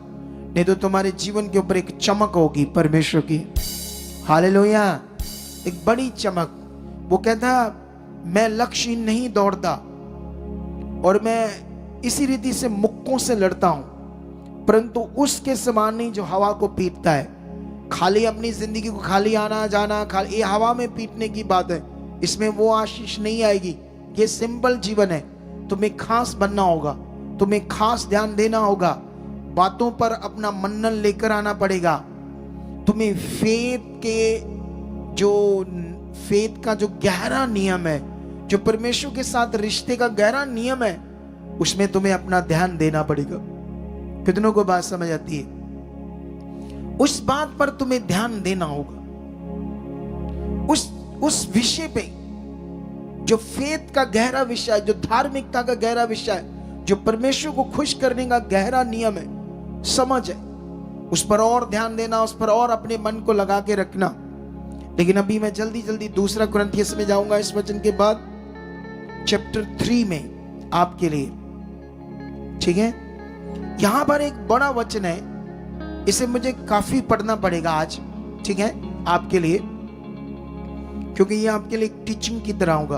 नहीं तो तुम्हारे जीवन के ऊपर एक चमक होगी परमेश्वर की, हालेलुया, एक बड़ी चमक। वो कहता मैं लक्ष्य नहीं दौड़ता और मैं इसी रीति से मुक्कों से लड़ता हूं, परंतु उसके समान नहीं जो हवा को पीटता है। खाली अपनी जिंदगी को खाली आना जाना, खाली ये हवा में पीटने की बात है, इसमें वो आशीष नहीं आएगी। ये सिंपल जीवन है। तुम्हें खास बनना होगा, तुम्हें खास ध्यान देना होगा, बातों पर अपना मनन लेकर आना पड़ेगा। तुम्हें फेथ का जो गहरा नियम है, जो परमेश्वर के साथ रिश्ते का गहरा नियम है, उसमें तुम्हें अपना ध्यान देना पड़ेगा। कितनों को बात समझ आती है? उस बात पर तुम्हें ध्यान देना होगा, उस विषय पे जो फेथ का गहरा विषय है, जो धार्मिकता का गहरा विषय है, जो परमेश्वर को खुश करने का गहरा नियम है, समझ है, उस पर और ध्यान देना, उस पर और अपने मन को लगा के रखना। लेकिन अभी मैं जल्दी जल्दी दूसरा कुरिन्थियस में जाऊंगा इस वचन के बाद, चैप्टर 3 में आपके लिए, ठीक है। यहां पर एक बड़ा वचन है, इसे मुझे काफी पढ़ना पड़ेगा आज, ठीक है, आपके लिए, क्योंकि ये आपके लिए एक टीचिंग की तरह होगा।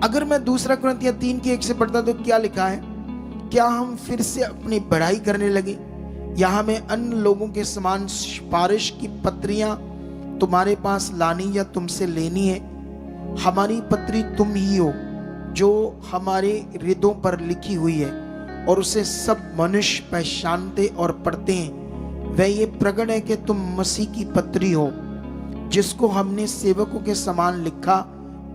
अगर मैं दूसरा कुरिन्थियस 3:1 से पढ़ता तो क्या लिखा है, क्या हम फिर से अपनी बढ़ाई करने लगे, या हमें अन्य लोगों के समान सिफारिश की पत्रियां तुम्हारे पास लानी या तुमसे लेनी है? हमारी पत्री तुम ही हो जो हमारे हृदयों पर लिखी हुई है और उसे सब मनुष्य पहचानते और पढ़ते हैं। वह ये प्रकट है कि तुम मसीह की पत्री हो, जिसको हमने सेवकों के समान लिखा,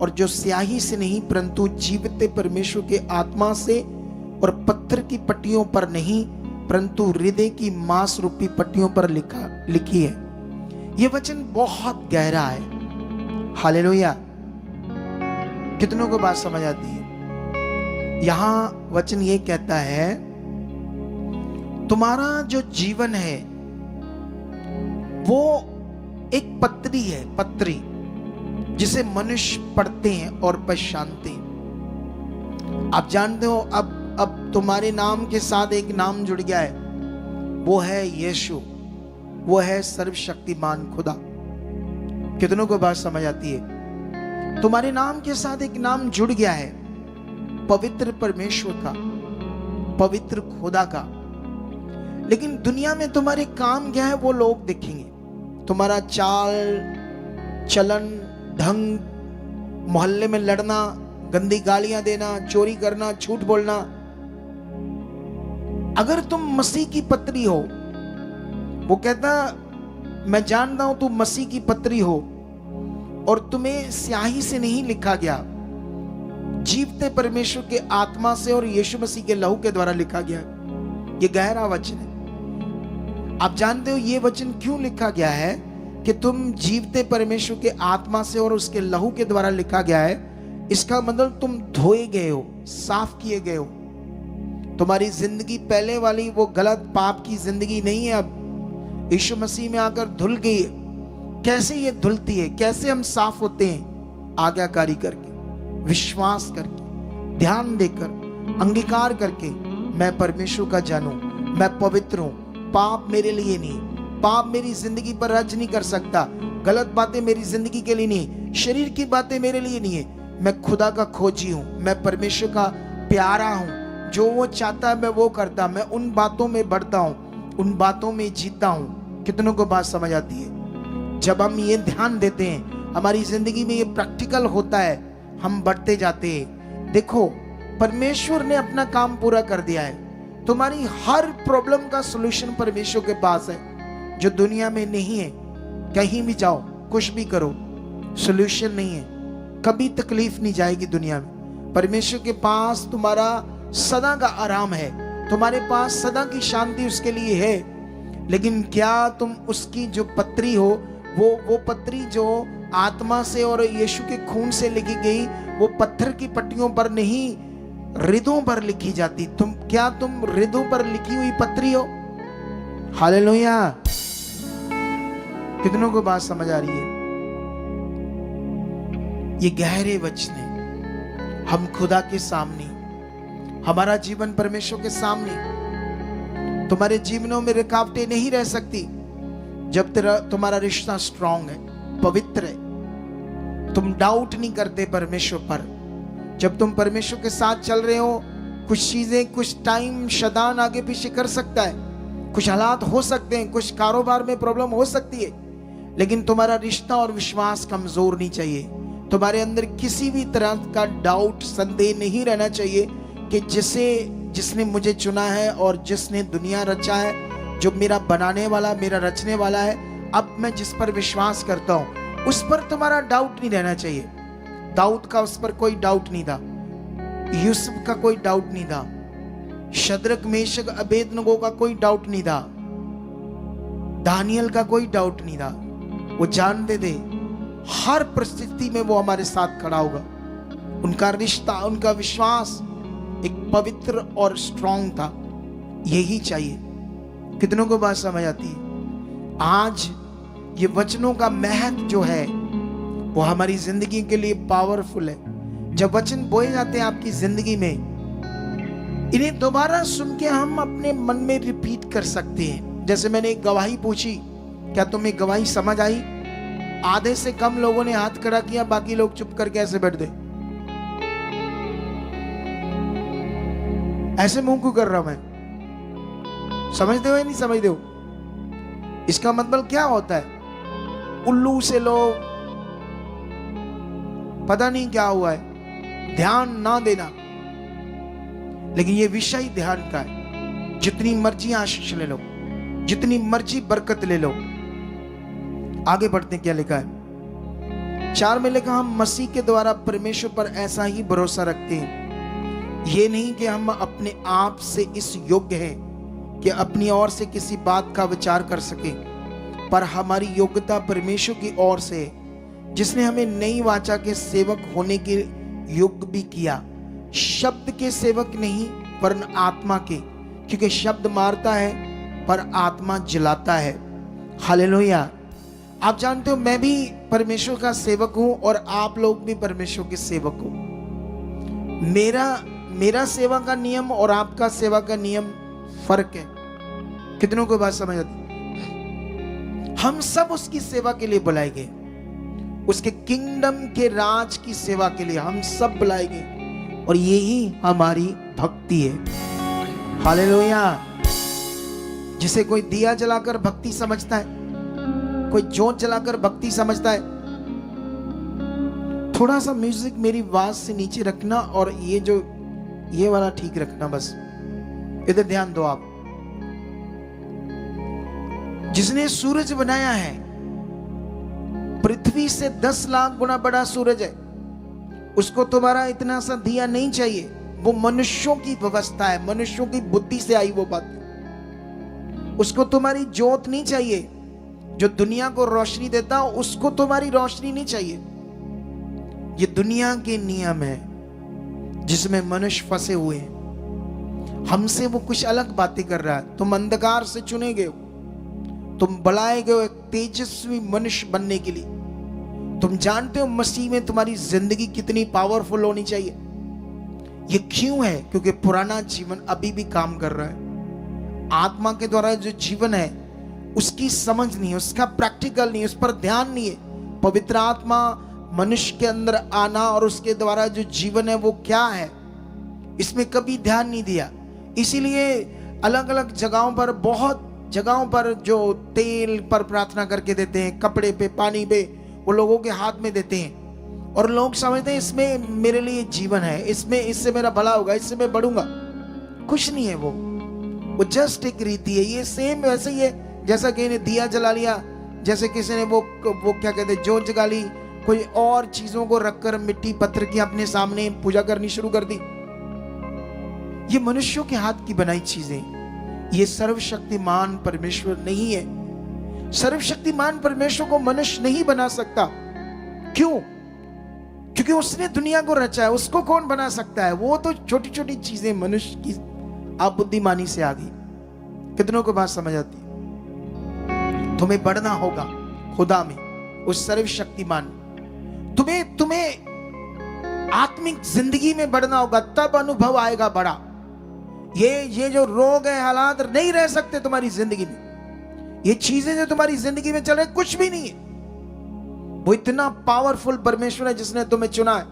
और जो स्याही से नहीं परंतु जीवते परमेश्वर के आत्मा से और पत्थर की पट्टियों पर नहीं परंतु हृदय की मांस रूपी पट्टियों पर लिखी है। यह वचन बहुत गहरा है। हालेलुया। कितनों को बात समझ आती है? यहां वचन ये कहता है, तुम्हारा जो जीवन है वो एक पत्री है, पत्री जिसे मनुष्य पढ़ते हैं और पहचानते हैं। आप जानते हो अब तुम्हारे नाम के साथ एक नाम जुड़ गया है, वो है यीशु, वो है सर्वशक्तिमान खुदा। कितनों को बात समझ आती है? तुम्हारे नाम के साथ एक नाम जुड़ गया है, पवित्र परमेश्वर का, पवित्र खुदा का। लेकिन दुनिया में तुम्हारे काम क्या है वो लोग देखेंगे। तुम्हारा चाल चलन, ढंग, मोहल्ले में लड़ना, गंदी गालियां देना, चोरी करना, झूठ बोलना। अगर तुम मसीह की पत्री हो, वो कहता मैं जानता हूं तुम मसीह की पत्री हो और तुम्हें स्याही से नहीं लिखा गया, जीवते परमेश्वर के आत्मा से और यीशु मसीह के लहू के द्वारा लिखा गया। ये गहरा वचन है। आप जानते हो ये वचन क्यों लिखा गया है कि तुम जीवते परमेश्वर के आत्मा से और उसके लहू के द्वारा लिखा गया है। इसका मतलब तुम धोए गए हो, साफ किए गए हो। तुम्हारी जिंदगी पहले वाली वो गलत पाप की जिंदगी नहीं है, अब यीशु मसीह में आकर धुल गई है। कैसे ये धुलती है, कैसे हम साफ होते हैं? आज्ञाकारी करके, विश्वास करके, ध्यान देकर, अंगीकार करके, मैं परमेश्वर का जानूं, मैं पवित्र हूं, पाप मेरे लिए नहीं, पाप मेरी जिंदगी पर राज नहीं कर सकता, गलत बातें मेरी जिंदगी के लिए नहीं, शरीर की बातें मेरे लिए नहीं है। मैं खुदा का खोजी हूं, मैं परमेश्वर का प्यारा हूं, जो वो चाहता है मैं वो करता, मैं उन बातों में बढ़ता हूं, उन बातों में जीता हूं। कितनों को बात समझ आती है? जब हम ये ध्यान देते हैं, हमारी जिंदगी में ये प्रैक्टिकल होता है, हम बढ़ते जाते हैं। देखो परमेश्वर ने अपना काम पूरा कर दिया है। तुम्हारी हर प्रॉब्लम का सॉल्यूशन परमेश्वर के पास है, जो दुनिया में नहीं है। कहीं भी जाओ, कुछ भी करो, सॉल्यूशन नहीं है। कभी तकलीफ नहीं जाएगी दुनिया में। परमेश्वर के पास तुम्हारा सदा का आराम है, तुम्हारे पास सदा की शांति उसके लिए है। लेकिन क्या तुम उसकी जो पत्री हो, वो पत्री जो आत्मा से और यीशु के खून से लिखी गई, वो पत्थर की पट्टियों पर नहीं हृदयों पर लिखी जाती। क्या तुम हृदयों पर लिखी हुई पत्री हो? हालेलुया। कितनों को बात समझ आ रही है? ये गहरे वचन है। हम खुदा के सामने, हमारा जीवन परमेश्वर के सामने, तुम्हारे जीवनों में रुकावटें नहीं रह सकती जब तुम्हारा रिश्ता स्ट्रांग है, पवित्र है। तुम डाउट नहीं करते परमेश्वर पर। जब तुम परमेश्वर के साथ चल रहे हो, कुछ चीजें, कुछ टाइम शैतान आगे पीछे कर सकता है, कुछ हालात हो सकते हैं, कुछ कारोबार में प्रॉब्लम हो सकती है, लेकिन तुम्हारा रिश्ता और विश्वास कमजोर नहीं चाहिए। तुम्हारे अंदर किसी भी तरह का डाउट, संदेह नहीं रहना चाहिए कि जिसने मुझे चुना है और जिसने दुनिया रचा है, जो मेरा बनाने वाला, मेरा रचने वाला है, अब मैं जिस पर विश्वास करता हूं उस पर तुम्हारा डाउट नहीं रहना चाहिए। दाऊद का उस पर कोई डाउट नहीं था, यूसुफ का कोई डाउट नहीं था, शद्रक मेशक अबेदनगो का कोई डाउट नहीं था, दानियल का कोई डाउट नहीं था। वो जानते थे हर परिस्थिति में वो हमारे साथ खड़ा होगा। उनका रिश्ता, उनका विश्वास एक पवित्र और स्ट्रांग था। यही चाहिए। कितनों को बात समझ आती है? आज ये वचनों का महत्व जो है वो हमारी जिंदगी के लिए पावरफुल है। जब वचन बोए जाते हैं आपकी जिंदगी में, इन्हें दोबारा सुन के हम अपने मन में रिपीट कर सकते हैं। जैसे मैंने एक गवाही पूछी, क्या तुम्हें गवाही समझ आई? आधे से कम लोगों ने हाथ खड़ा किया, बाकी लोग चुप करके ऐसे बैठ गए। ऐसे मुंह क्यों कर रहा मैं? समझते हो या नहीं समझते हो? इसका मतलब क्या होता है? उल्लू से लोग पता नहीं क्या हुआ है, ध्यान ना देना। लेकिन ये विषय ध्यान का है। जितनी मर्जी आशीष ले लो, जितनी मर्जी बरकत ले लो। आगे बढ़ते क्या लिखा है? 4 में लिखा, हम मसीह के द्वारा परमेश्वर पर ऐसा ही भरोसा रखते हैं, ये नहीं कि हम अपने आप से इस योग्य हैं कि अपनी ओर से किसी बात का विचार कर सके, पर हमारी योग्यता परमेश्वर की ओर से है, जिसने हमें नई वाचा के सेवक होने के योग्य भी किया, शब्द के सेवक नहीं वरन आत्मा के, क्योंकि शब्द मारता है पर आत्मा जलाता है। हालेलुया। आप जानते हो मैं भी परमेश्वर का सेवक हूं और आप लोग भी परमेश्वर के सेवक हो। मेरा सेवा का नियम और आपका सेवा का नियम फर्क है। कितनों को बात समझ आती? हम सब उसकी सेवा के लिए बुलाए गए, उसके किंगडम के राज की सेवा के लिए हम सब बुलाए गए, और यही हमारी भक्ति है। हालेलुया। जिसे कोई दिया जलाकर भक्ति समझता है, कोई जोत जलाकर भक्ति समझता है। थोड़ा सा म्यूजिक मेरी आवाज से नीचे रखना और ये वाला ठीक रखना, बस इधर ध्यान दो आप। जिसने सूरज बनाया है, पृथ्वी से 10 लाख गुना बड़ा सूरज है, उसको तुम्हारा इतना सा दिया नहीं चाहिए। वो मनुष्यों की व्यवस्था है, मनुष्यों की बुद्धि से आई वो बात। उसको तुम्हारी जोत नहीं चाहिए, जो दुनिया को रोशनी देता उसको तुम्हारी रोशनी नहीं चाहिए। ये दुनिया के नियम है जिसमें मनुष्य फंसे हुए हैं। हमसे वो कुछ अलग बातें कर रहा है। तुम अंधकार से चुने गए हो, तुम बुलाए गए हो एक तेजस्वी मनुष्य बनने के लिए। तुम जानते हो मसीह में तुम्हारी जिंदगी कितनी पावरफुल होनी चाहिए। ये क्यों है? क्योंकि पुराना जीवन अभी भी काम कर रहा है। आत्मा के द्वारा जो जीवन है उसकी समझ नहीं है, उसका प्रैक्टिकल नहीं है, उस पर ध्यान नहीं है। पवित्र आत्मा मनुष्य के अंदर आना और उसके द्वारा जो जीवन है वो क्या है, इसमें कभी ध्यान नहीं दिया। इसीलिए अलग अलग जगहों पर, बहुत जगहों पर जो तेल पर प्रार्थना करके देते हैं, कपड़े पे, पानी पे, वो लोगों के हाथ में देते हैं, और लोग समझते हैं इसमें मेरे लिए जीवन है, इसमें इससे मेरा भला होगा, इससे मैं बढ़ूंगा। कुछ नहीं है वो जस्ट एक रीति है। ये सेम वैसे ही है जैसा कि ने दिया जला लिया, जैसे किसी ने वो क्या कहते हैं, जोत जगा ली, कोई और चीजों को रखकर मिट्टी पत्थर की अपने सामने पूजा करनी शुरू कर दी। ये मनुष्यों के हाथ की बनाई चीजें। ये सर्वशक्तिमान परमेश्वर नहीं है। सर्वशक्तिमान परमेश्वर को मनुष्य नहीं बना सकता। क्यों? क्योंकि उसने दुनिया को रचा है। उसको कौन बना सकता है? वो तो छोटी छोटी चीजें मनुष्य की आप बुद्धिमानी से आ गई। कितनों को बात समझ आती? तुम्हें बढ़ना होगा खुदा में, उस सर्वशक्तिमान। तुम्हें आत्मिक जिंदगी में बढ़ना होगा, तब अनुभव आएगा बड़ा। ये जो रोग है, हालात नहीं रह सकते तुम्हारी जिंदगी में। ये चीजें जो तुम्हारी जिंदगी में चल रही कुछ भी नहीं है। वो इतना पावरफुल परमेश्वर है जिसने तुम्हें चुना है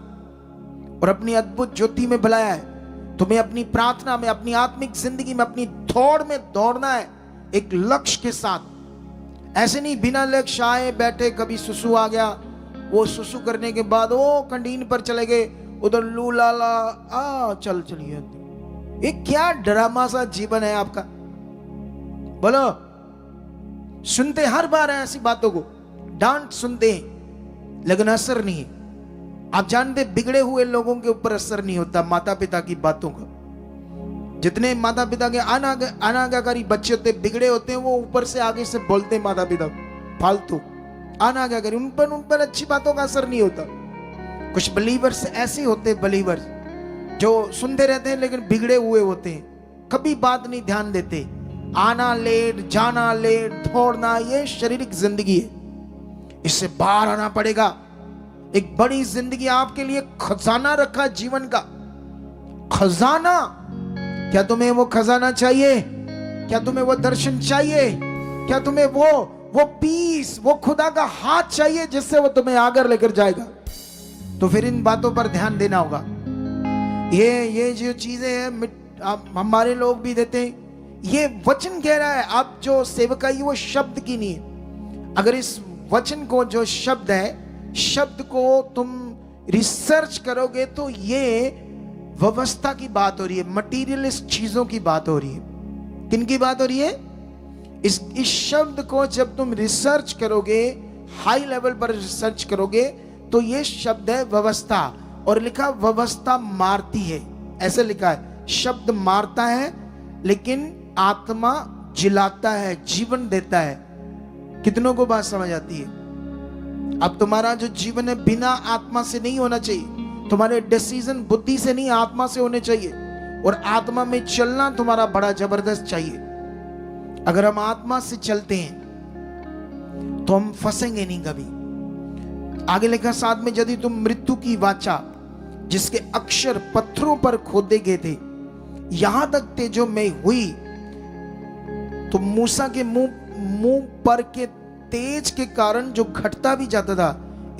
और अपनी अद्भुत ज्योति में बुलाया है। तुम्हें अपनी प्रार्थना में, अपनी आत्मिक जिंदगी में, अपनी दौड़ में दौड़ना है एक लक्ष्य के साथ। ऐसे नहीं बिना लक्ष्य आए बैठे, कभी सुसु आ गया, वो सुसु करने के बाद वो कंडीन पर चले गए, उधर लू लाला चलिए। ये क्या ड्रामा सा जीवन है आपका? बोलो। सुनते हर बार है ऐसी बातों को, डांट सुनते हैं लेकिन असर नहीं है। आप जानते बिगड़े हुए लोगों के ऊपर असर नहीं होता माता पिता की बातों का। जितने माता पिता के अनाज्ञाकारी बच्चे होते, बिगड़े होते हैं, वो ऊपर से आगे से बोलते हैं माता पिता फालतू अनाज्ञाकारी। उन पर अच्छी बातों का असर नहीं होता। कुछ बलीवर्स ऐसे होते, बलीवर्स जो सुनते रहते हैं लेकिन बिगड़े हुए होते हैं, कभी बात नहीं ध्यान देते। आना लेट, जाना लेट, दौड़ना, ये शारीरिक जिंदगी है। इससे बाहर आना पड़ेगा। एक बड़ी जिंदगी आपके लिए खजाना रखा, जीवन का खजाना। क्या तुम्हें वो खजाना चाहिए? क्या तुम्हें वो दर्शन चाहिए? क्या तुम्हें वो पीस, वो खुदा का हाथ चाहिए जिससे वो तुम्हें आगे लेकर जाएगा? तो फिर इन बातों पर ध्यान देना होगा। ये जो चीजें हैं हमारे लोग भी देते हैं। ये वचन कह रहा है, आप जो सेवकाई वो शब्द की नहीं है। अगर इस वचन को, जो शब्द है, शब्द को तुम रिसर्च करोगे तो ये व्यवस्था की बात हो रही है, मटीरियलिस्ट चीजों की बात हो रही है। किन की बात हो रही है? इस शब्द को जब तुम रिसर्च करोगे, हाई लेवल पर रिसर्च करोगे, तो ये शब्द है व्यवस्था, और लिखा व्यवस्था मारती है, ऐसे लिखा है। शब्द मारता है लेकिन आत्मा जिलाता है, जीवन देता है। कितनों को बात समझ आती है? अब तुम्हारा जो जीवन है बिना आत्मा से नहीं होना चाहिए, तुम्हारे डिसीजन बुद्धि से नहीं आत्मा से होने चाहिए, और आत्मा में चलना तुम्हारा बड़ा जबरदस्त चाहिए। अगर हम आत्मा से चलते हैं तो हम फंसेंगे नहीं कभी। आगे लिखा साथ में, यदि तुम मृत्यु की वाचा जिसके अक्षर पत्थरों पर खोदे गए थे यहां तक तेजोमय हुई, तो मूसा के मुंह पर के तेज के कारण जो घटता भी जाता था,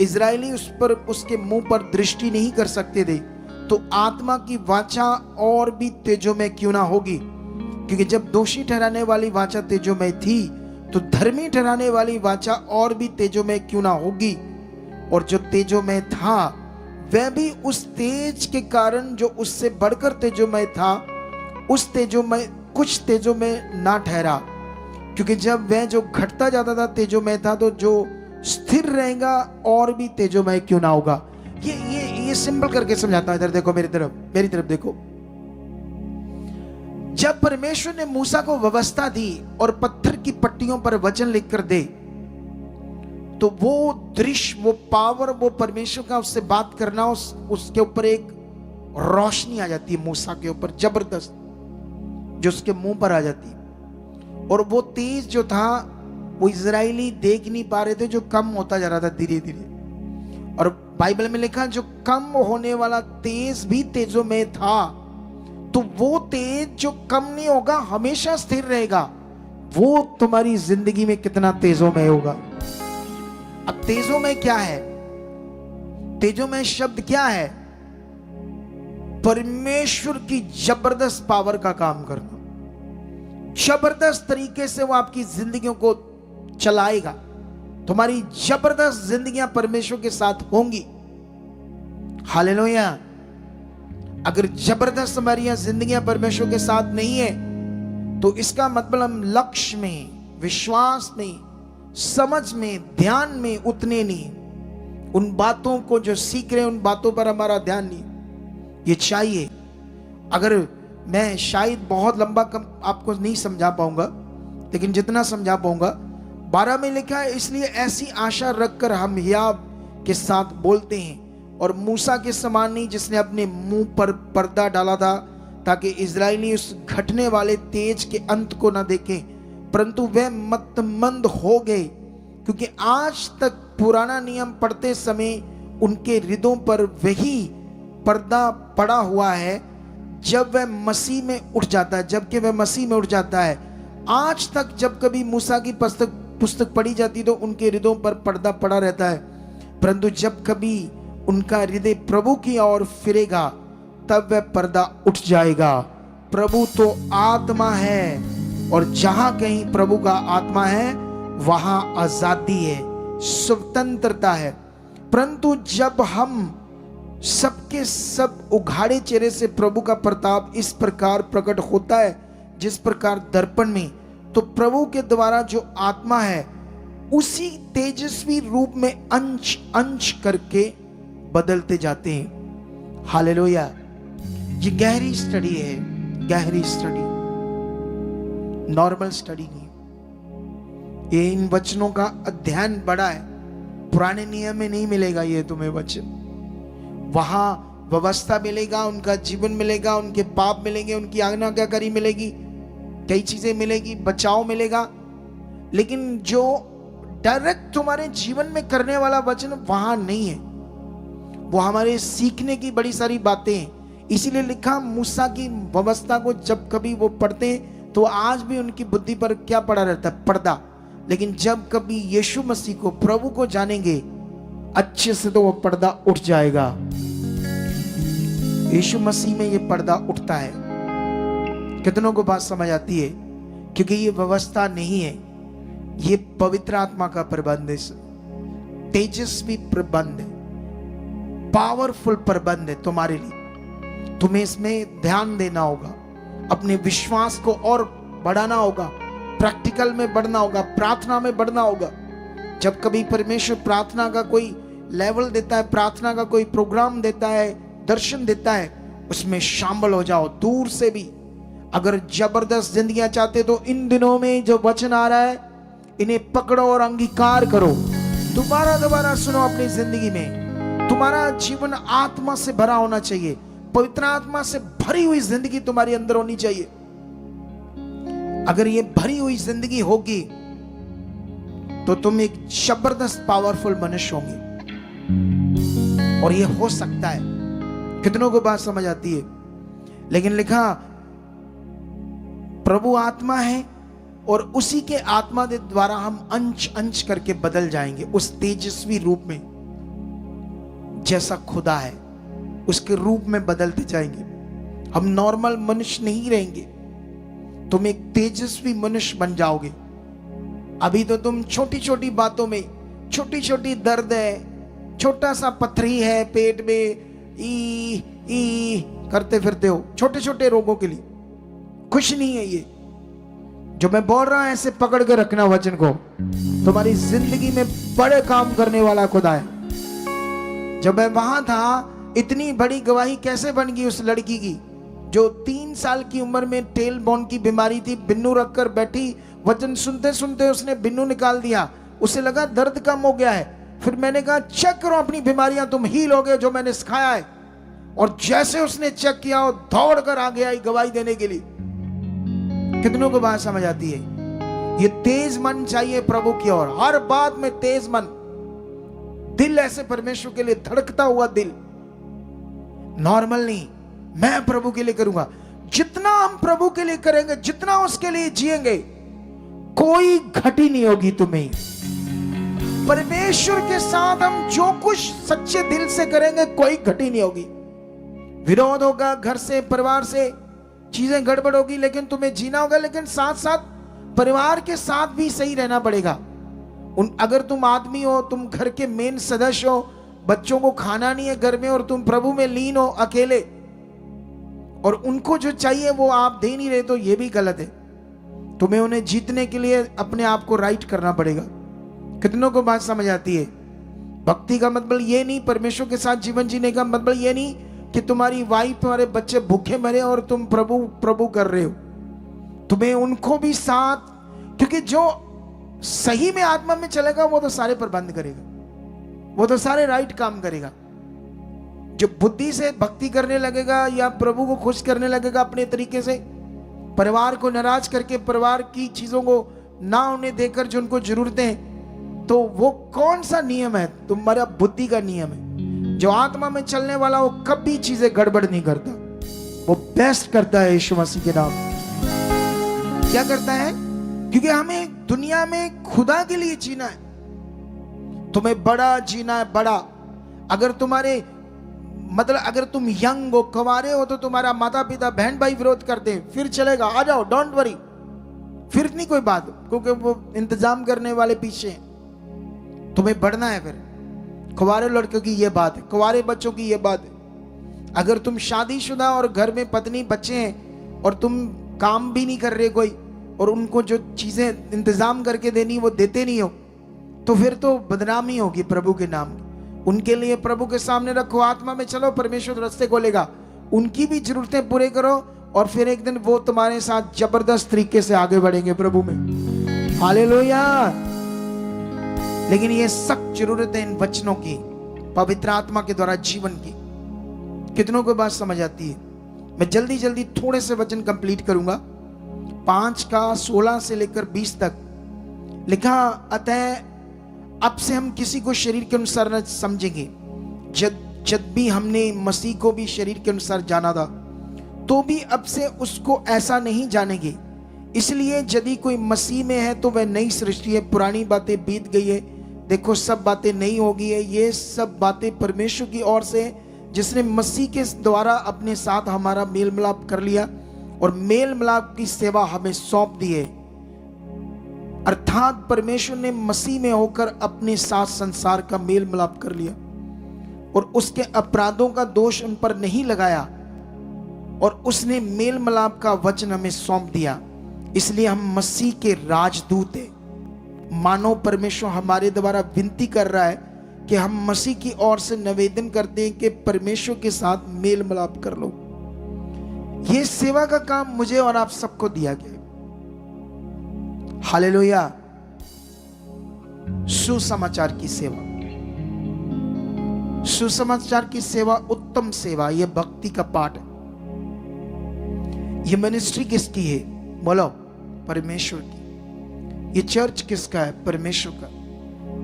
इजरायली उस पर उसके मुंह पर दृष्टि नहीं कर सकते थे। तो आत्मा की वाचा और भी तेजोमय क्यों ना होगी, क्योंकि जब दोषी ठहराने वाली वाचा तेजोमय थी तो धर्मी ठहराने वाली वाचा और भी तेजोमय क्यों ना होगी। और जो तेजोमय था वह भी उस तेज के कारण जो उससे बढ़कर तेजोमय था, उस तेजोमय कुछ तेजोमय ना ठहरा, क्योंकि जब वह जो घटता जाता था तेजोमय था, तो जो स्थिर रहेगा और भी तेजोमय क्यों ना होगा। ये सिंपल करके समझाता हूं। इधर देखो, मेरी तरफ देखो। जब परमेश्वर ने मूसा को व्यवस्था दी और पत्थर की पट्टियों पर वचन लिखकर दे, तो वो दृश्य, वो पावर, वो परमेश्वर का उससे बात करना, उसके ऊपर एक रोशनी आ जाती है मूसा के ऊपर जबरदस्त, जो उसके मुंह पर आ जाती है। और वो तेज जो था वो इजरायली देख नहीं पा रहे थे, जो कम होता जा रहा था धीरे धीरे। और बाइबल में लिखा जो कम होने वाला तेज भी तेजों में था, तो वो तेज जो कम नहीं होगा, हमेशा स्थिर रहेगा, वो तुम्हारी जिंदगी में कितना तेजों में होगा। अब तेजों में क्या है? तेजों में शब्द क्या है? परमेश्वर की जबरदस्त पावर का काम करना। जबरदस्त तरीके से वो आपकी जिंदगियों को चलाएगा। तुम्हारी जबरदस्त जिंदगियां परमेश्वर के साथ होंगी। हालेलुया। अगर जबरदस्त हमारी जिंदगियां परमेश्वर के साथ नहीं है, तो इसका मतलब हम लक्ष्य में, विश्वास में, समझ में, ध्यान में उतने नहीं। उन बातों को जो सीख रहे हैं, उन बातों पर हमारा ध्यान नहीं। ये चाहिए। अगर मैं शायद बहुत लंबा आपको नहीं समझा पाऊंगा, लेकिन जितना समझा पाऊंगा, 12 में लिखा है, इसलिए ऐसी आशा रखकर हम हियाब के साथ बोलते हैं, और मूसा के समान नहीं जिसने अपने मुंह पर पर्दा डाला था, ताकि इजरायली उस घटने वाले तेज के अंत को न देखें, परंतु वे मतमंद हो गए, क्योंकि आज तक पुराना नियम पढ़ते समय उनके हृदयों पर वही पर्दा पड़ा हुआ है जब वह मसीह में उठ जाता है, जबकि वह मसीह में उठ जाता है। आज तक जब कभी मूसा की पुस्तक पढ़ी जाती तो उनके हृदयों पर पर्दा पड़ा रहता है, परंतु जब कभी उनका हृदय प्रभु की ओर फिरेगा तब वह पर्दा उठ जाएगा। प्रभु तो आत्मा है, और जहां कहीं प्रभु का आत्मा है वहां आजादी है, स्वतंत्रता है। परंतु जब हम सबके सब उघाड़े चेहरे से प्रभु का प्रताप इस प्रकार प्रकट होता है जिस प्रकार दर्पण में, तो प्रभु के द्वारा जो आत्मा है उसी तेजस्वी रूप में अंश अंश करके बदलते जाते हैं। हालेलुया। ये गहरी स्टडी है, गहरी स्टडी, नॉर्मल स्टडी नहीं। ये इन वचनों का अध्ययन बड़ा है। पुराने नियम में नहीं मिलेगा ये तुम्हें वचन। वहां व्यवस्था मिलेगा, उनका जीवन मिलेगा, उनके पाप मिलेंगे, उनकी आज्ञाकारी मिलेगी, कई चीजें मिलेगी, बचाव मिलेगा, लेकिन जो डायरेक्ट तुम्हारे जीवन में करने वाला वचन वहां नहीं है। वो हमारे सीखने की बड़ी सारी बातें हैं। इसीलिए लिखा, मूसा की व्यवस्था को जब कभी वो पढ़ते हैं तो आज भी उनकी बुद्धि पर क्या पड़ा रहता है? पर्दा। लेकिन जब कभी यीशु मसीह को, प्रभु को जानेंगे अच्छे से, तो वो पर्दा उठ जाएगा। यीशु मसीह में ये पर्दा उठता है। कितनों को बात समझ आती है? क्योंकि ये व्यवस्था नहीं है, ये पवित्र आत्मा का प्रबंध है, तेजस्वी प्रबंध है, पावरफुल प्रबंध है तुम्हारे लिए। तुम्हें इसमें ध्यान देना होगा, अपने विश्वास को और बढ़ाना होगा, प्रैक्टिकल में बढ़ना होगा, प्रार्थना में बढ़ना होगा। जब कभी परमेश्वर प्रार्थना का कोई लेवल देता है, प्रार्थना का कोई प्रोग्राम देता है, दर्शन देता है, उसमें शामिल हो जाओ दूर से भी। अगर जबरदस्त जिंदगियां चाहते तो इन दिनों में जो वचन आ रहा है इन्हें पकड़ो और अंगीकार करो। दोबारा सुनो। अपनी जिंदगी में तुम्हारा जीवन आत्मा से भरा होना चाहिए, पवित्र आत्मा से भरी हुई जिंदगी तुम्हारे अंदर होनी चाहिए। अगर ये भरी हुई जिंदगी होगी तो तुम एक जबरदस्त पावरफुल मनुष्य होंगे। और ये हो सकता है। कितनों को बात समझ आती है? लेकिन लिखा प्रभु आत्मा है और उसी के आत्मा के द्वारा हम अंश अंश करके बदल जाएंगे उस तेजस्वी रूप में, जैसा खुदा है उसके रूप में बदलते जाएंगे। हम नॉर्मल मनुष्य नहीं रहेंगे, तुम एक तेजस्वी मनुष्य बन जाओगे। अभी तो तुम छोटी छोटी बातों में, छोटी छोटी दर्द है, छोटा सा पथरी है पेट में, ई करते फिरते हो छोटे छोटे रोगों के लिए। कुछ नहीं है ये जो मैं बोल रहा हूं, ऐसे पकड़ के रखना वचन को। तुम्हारी जिंदगी में बड़े काम करने वाला खुदा है। जब मैं वहां था, इतनी बड़ी गवाही कैसे बन गई उस लड़की की जो 3 साल की उम्र में टेल बोन की बीमारी थी, बिन्नू रखकर बैठी, वचन सुनते सुनते उसने बिन्नू निकाल दिया, उसे लगा दर्द कम हो गया है। फिर मैंने कहा चेक करो अपनी बीमारियां, तुम हील हो गए जो मैंने सिखाया है। और जैसे उसने चेक किया वो दौड़ कर आ गया गवाही देने के लिए। कितनों को बात समझ आती है? ये तेज मन चाहिए प्रभु की ओर, हर बात में तेज मन, दिल ऐसे परमेश्वर के लिए धड़कता हुआ दिल, नॉर्मल नहीं। मैं प्रभु के लिए करूंगा। जितना हम प्रभु के लिए करेंगे, जितना उसके लिए जिएंगे, कोई घटी नहीं होगी तुम्हें। परमेश्वर के साथ हम जो कुछ सच्चे दिल से करेंगे, कोई घटी नहीं होगी। विरोध होगा घर से, परिवार से, चीजें गड़बड़ होगी, लेकिन तुम्हें जीना होगा। लेकिन साथ साथ परिवार के साथ भी सही रहना पड़ेगा। अगर तुम आदमी हो, तुम घर के मेन सदस्य हो, बच्चों को खाना नहीं है घर में और तुम प्रभु में लीन हो अकेले, और उनको जो चाहिए वो आप दे नहीं रहे, तो ये भी गलत है। तुम्हें उन्हें जीतने के लिए अपने आप को राइट करना पड़ेगा। कितनों को बात समझ आती है? भक्ति का मतलब ये नहीं, परमेश्वर के साथ जीवन जीने का मतलब ये नहीं कि तुम्हारी वाइफ, तुम्हारे बच्चे भूखे मरे और तुम प्रभु प्रभु कर रहे हो। तुम्हें उनको भी साथ, क्योंकि जो सही में आत्मा में चलेगा वो तो सारे प्रबंध करेगा, वो तो सारे राइट काम करेगा। जो बुद्धि से भक्ति करने लगेगा या प्रभु को खुश करने लगेगा अपने तरीके से, परिवार को नाराज करके, परिवार की चीजों को ना उन्हें देकर जो उनको जरूरतें, तो वो कौन सा नियम है? तुम्हारा बुद्धि का नियम है। जो आत्मा में चलने वाला वो कभी चीजें गड़बड़ नहीं करता, वो बेस्ट करता है। यीशु मसीह के नाम क्या करता है? क्योंकि हमें दुनिया में खुदा के लिए जीना है। तुम्हें बड़ा जीना है, बड़ा। अगर तुम्हारे मतलब अगर तुम यंग हो, कुंवारे हो, तो तुम्हारा माता पिता बहन भाई विरोध करते हैं, फिर चलेगा, आ जाओ, डोंट वरी, फिर नहीं कोई बात, क्योंकि वो इंतजाम करने वाले पीछे हैं। तुम्हें बढ़ना है। फिर कुंवारे लड़कों की ये बात है, कुंवारे बच्चों की ये बात है। अगर तुम शादीशुदा और घर में पत्नी बच्चे हैं और तुम काम भी नहीं कर रहे कोई, और उनको जो चीजें इंतजाम करके देनी वो देते नहीं हो, तो फिर तो बदनामी होगी प्रभु के नाम की। उनके लिए प्रभु के सामने रखो, आत्मा में चलो, परमेश्वर रास्ते खोलेगा। उनकी भी जरूरतें पूरे करो और फिर एक दिन वो तुम्हारे साथ जबरदस्त तरीके से आगे बढ़ेंगे प्रभु में। हालेलुया। लेकिन ये सख्त जरूरत है इन वचनों की, पवित्र आत्मा के द्वारा जीवन की। कितनों को बात समझ आती है? मैं जल्दी जल्दी थोड़े से वचन कंप्लीट करूंगा। 5 का 16 से लेकर 20 तक लिखा, अतः अब से हम किसी को शरीर के अनुसार न समझेंगे। जब भी हमने मसीह को भी शरीर के अनुसार जाना था, तो भी अब से उसको ऐसा नहीं जानेंगे। इसलिए यदि कोई मसीह में है तो वह नई सृष्टि है, पुरानी बातें बीत गई है, देखो सब बातें नई हो गई है। ये सब बातें परमेश्वर की ओर से, जिसने मसीह के द्वारा अपने साथ हमारा मेल मिलाप कर लिया और मेल मिलाप की सेवा हमें सौंप दी है। अर्थात परमेश्वर ने मसीह में होकर अपने साथ संसार का मेल मिलाप कर लिया और उसके अपराधों का दोष उन पर नहीं लगाया, और उसने मेल मिलाप का वचन हमें सौंप दिया। इसलिए हम मसीह के राजदूत हैं। मानो परमेश्वर हमारे द्वारा विनती कर रहा है कि हम मसीह की ओर से निवेदन करते हैं कि परमेश्वर के साथ मेल मिलाप कर लो। ये सेवा का काम मुझे और आप सबको दिया गया है। हालेलुया। सुसमाचार की सेवा, सुसमाचार की सेवा उत्तम सेवा, यह भक्ति का पाठ है। ये मिनिस्ट्री किसकी है? बोलो, परमेश्वर की। ये चर्च किसका है? परमेश्वर का।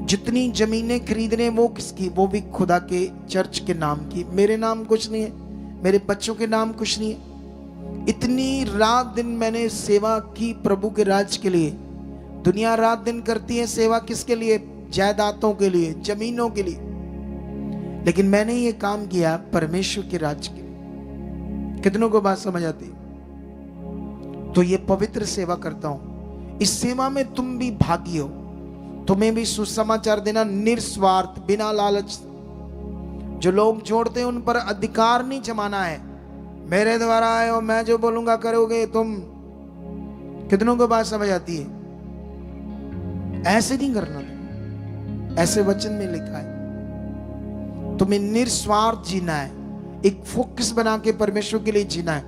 जितनी जमीनें खरीदने वो किसकी? वो भी खुदा के चर्च के नाम की। मेरे नाम कुछ नहीं है, मेरे बच्चों के नाम कुछ नहीं है। इतनी रात दिन मैंने सेवा की प्रभु के राज के लिए। दुनिया रात दिन करती है सेवा किसके लिए? जायदादों के लिए, जमीनों के लिए। लेकिन मैंने ये काम किया परमेश्वर के राज के लिए। कितनों को बात समझ आती? तो ये पवित्र सेवा करता हूं। इस सेवा में तुम भी भागी हो। तुम्हें भी सुसमाचार देना निस्वार्थ, बिना लालच। जो लोग जोड़ते हैं उन पर अधिकार नहीं जमाना है। मेरे द्वारा आए हो, मैं जो बोलूंगा करोगे तुम। कितनों को बात समझ आती है? ऐसे नहीं करना। ऐसे वचन में लिखा है तुम्हें निस्वार्थ जीना है, एक फोकस बना के परमेश्वर के लिए जीना है।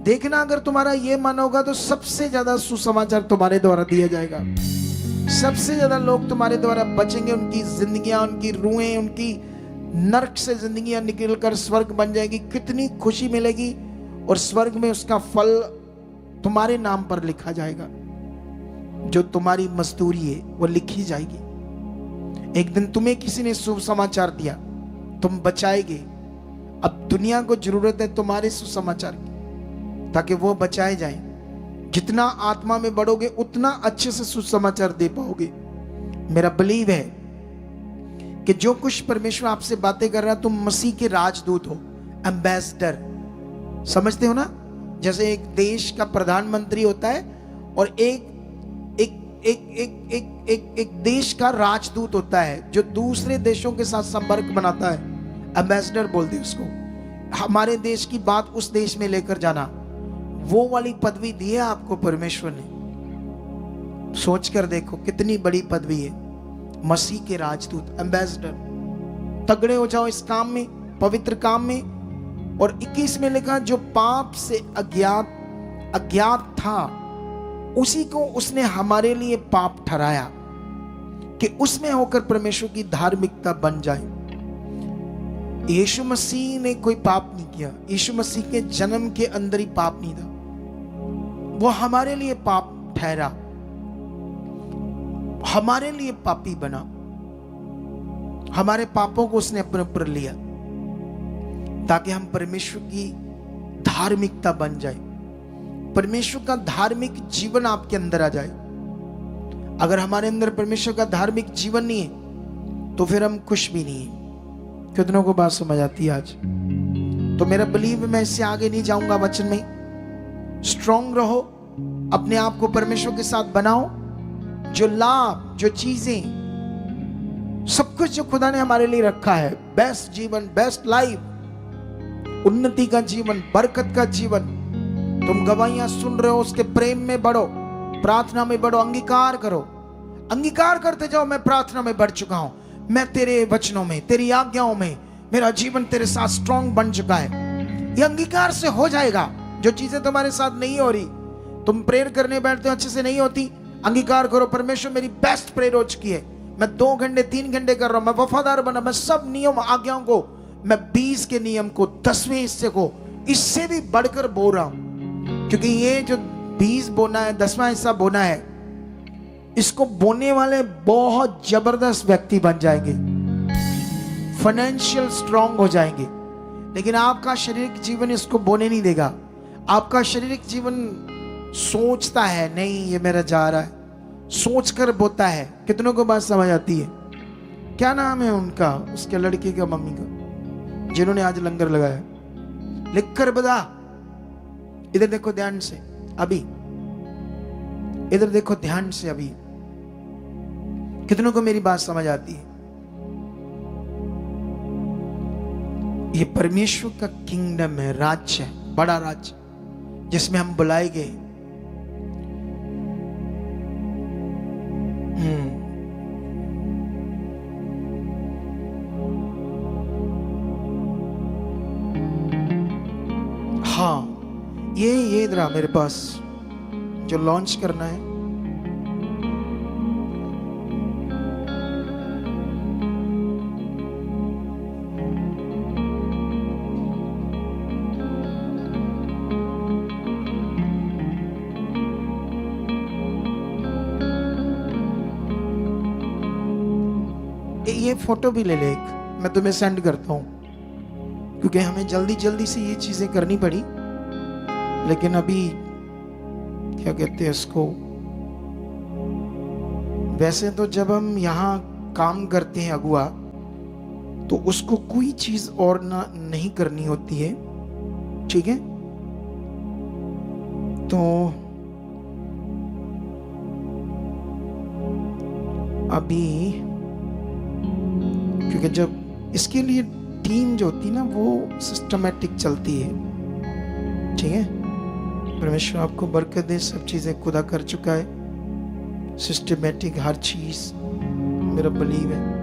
देखना, अगर तुम्हारा ये मन होगा तो सबसे ज्यादा सुसमाचार तुम्हारे द्वारा दिया जाएगा। सबसे ज्यादा लोग तुम्हारे द्वारा बचेंगे। उनकी जिंदगियां, उनकी रूहें, उनकी नरक से जिंदगियां निकलकर स्वर्ग बन जाएगी। कितनी खुशी मिलेगी। और स्वर्ग में उसका फल तुम्हारे नाम पर लिखा जाएगा। जो तुम्हारी मजदूरी है वो लिखी जाएगी। एक दिन तुम्हें किसी ने सुसमाचार दिया, तुम बचाएगे। अब दुनिया को जरूरत है तुम्हारे सुसमाचार की, ताकि वो बचाए जाए। जितना आत्मा में बढ़ोगे उतना अच्छे से सुसमाचार दे पाओगे। मेरा बिलीव है कि जो कुछ परमेश्वर आपसे बातें कर रहा है, तुम मसीह के राजदूत हो, एम्बेसडर। समझते हो ना? जैसे एक देश का प्रधानमंत्री होता है और एक देश का राजदूत होता है जो दूसरे देशों के साथ संपर्क बनाता है। एम्बेसडर बोलते हैं उसको। हमारे देश की बात उस देश में लेकर जाना, वो वाली पदवी दी है आपको परमेश्वर ने। सोच कर देखो कितनी बड़ी पदवी है, मसीह के राजदूत, एम्बेसडर। तगड़े हो जाओ इस काम में, पवित्र काम में। और 21 में लिखा, जो पाप से अज्ञात था उसी को उसने हमारे लिए पाप ठहराया कि उसमें होकर परमेश्वर की धार्मिकता बन जाए। यीशु मसीह ने कोई पाप नहीं किया। यीशु मसीह के जन्म के अंदर ही पाप नहीं था। वो हमारे लिए पाप ठहरा, हमारे लिए पापी बना। हमारे पापों को उसने अपने ऊपर लिया ताकि हम परमेश्वर की धार्मिकता बन जाए। परमेश्वर का धार्मिक जीवन आपके अंदर आ जाए। अगर हमारे अंदर परमेश्वर का धार्मिक जीवन नहीं है तो फिर हम कुछ भी नहीं है। कितनों को बात समझ आती है आज? तो मेरा बिलीव, मैं इससे आगे नहीं जाऊंगा वचन में। स्ट्रॉन्ग रहो, अपने आप को परमेश्वर के साथ बनाओ। जो लाभ, जो चीजें, सब कुछ जो खुदा ने हमारे लिए रखा है, बेस्ट जीवन, बेस्ट लाइफ, उन्नति का जीवन, बरकत का जीवन, तुम गवाहियां सुन रहे हो, उसके प्रेम में बढ़ो, प्रार्थना में बढ़ो, अंगीकार करो। अंगीकार करते जाओ, मैं प्रार्थना में बढ़ चुका हूं, मैं तेरे वचनों में, तेरी आज्ञाओं में, मेरा जीवन तेरे साथ स्ट्रॉन्ग बन चुका है। ये अंगीकार से हो जाएगा। जो चीजें तुम्हारे साथ नहीं हो रही, तुम प्रेयर करने बैठते हो अच्छे से नहीं होती, अंगीकार करो, परमेश्वर मेरी बेस्ट प्रेयर हो चुकी है, मैं 2 घंटे 3 घंटे कर रहा हूं, मैं वफादार बना, मैं सब नियम आज्ञाओं को, मैं 20 के नियम को, 10वें हिस्से को, इससे भी बढ़कर बो रहा हूं। क्योंकि ये जो 20 बोना है, 10वां हिस्सा बोना है, इसको बोने वाले बहुत जबरदस्त व्यक्ति बन जाएंगे, फाइनेंशियल स्ट्रांग हो जाएंगे। लेकिन आपका शारीरिक जीवन इसको बोने नहीं देगा। आपका शारीरिक जीवन सोचता है, नहीं ये मेरा जा रहा है, सोचकर बोता है। कितनों को बात समझ आती है? क्या नाम है उनका, उसके लड़के का, मम्मी का, जिन्होंने आज लंगर लगाया? लिख कर बता। इधर देखो ध्यान से अभी, इधर देखो ध्यान से अभी। कितनों को मेरी बात समझ आती है? ये परमेश्वर का किंगडम है, राज्य है, बड़ा राज्य, जिसमें हम बुलाए गए। हाँ, ये रहा मेरे पास जो लॉन्च करना है। ये फोटो भी ले ले एक, मैं तुम्हें सेंड करता हूँ, क्योंकि हमें जल्दी जल्दी से ये चीजें करनी पड़ी। लेकिन अभी क्या कहते हैं इसको, वैसे तो जब हम यहाँ काम करते हैं अगुआ, तो उसको कोई चीज और ना नहीं करनी होती है, ठीक है। तो अभी क्योंकि जब इसके लिए टीम जो होती है ना, वो सिस्टमेटिक चलती है, ठीक है। परमेश्वर आपको बरकत दे, सब चीजें खुदा कर चुका है, सिस्टमेटिक हर चीज, मेरा बिलीव है।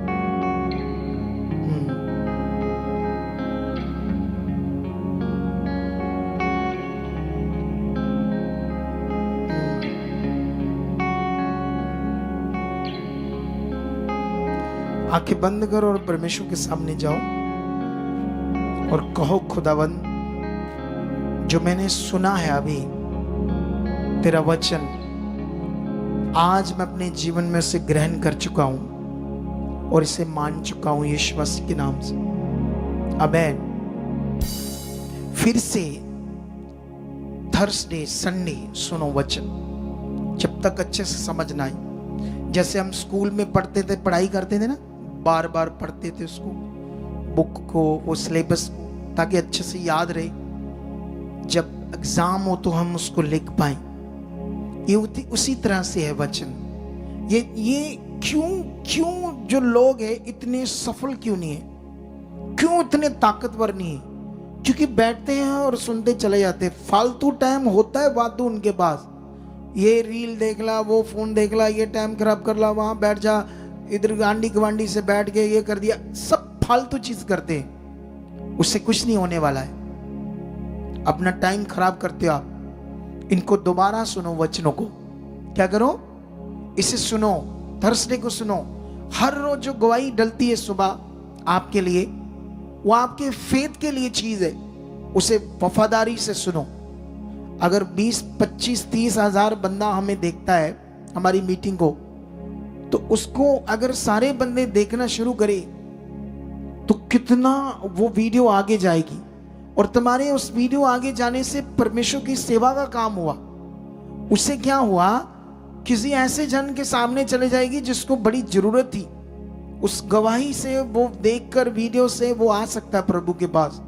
आंखें बंद करो और परमेश्वर के सामने जाओ और कहो, खुदावंद जो मैंने सुना है अभी तेरा वचन, आज मैं अपने जीवन में उसे ग्रहण कर चुका हूं और इसे मान चुका हूं यीशु मसीह के नाम से, आमीन। फिर से थर्सडे संडे सुनो वचन, जब तक अच्छे से समझ ना आए। जैसे हम स्कूल में पढ़ते थे, पढ़ाई करते थे ना, बार बार पढ़ते थे उसको, बुक को, वो सिलेबस, ताकि अच्छे से याद रहे, जब एग्जाम हो तो हम उसको लिख पाए। ये उसी तरह से है वचन। ये क्यों जो लोग हैं इतने सफल क्यों नहीं है, क्यों इतने ताकतवर नहीं है? क्योंकि बैठते हैं और सुनते चले जाते हैं। फालतू टाइम होता है वादू उनके पास, ये रील देख ला, वो फोन देख ला, ये टाइम खराब कर ला, वहां बैठ जा, इधर आंडी गवांडी से बैठ के ये कर दिया, सब फालतू चीज करते हैं, उससे कुछ नहीं होने वाला है। अपना टाइम खराब करते हो आप। इनको दोबारा सुनो वचनों को, क्या करो, इसे सुनो, थर्सडे को सुनो। हर रोज जो गवाही डलती है सुबह आपके लिए, वो आपके फेथ के लिए चीज है, उसे वफादारी से सुनो। अगर 20, 25, 30 हजार बंदा हमें देखता है हमारी मीटिंग को, तो उसको अगर सारे बंदे देखना शुरू करें तो कितना वो वीडियो आगे जाएगी, और तुम्हारे उस वीडियो आगे जाने से परमेश्वर की सेवा का काम हुआ। उससे क्या हुआ, किसी ऐसे जन के सामने चले जाएगी जिसको बड़ी जरूरत थी। उस गवाही से, वो देखकर वीडियो से वो आ सकता है प्रभु के पास,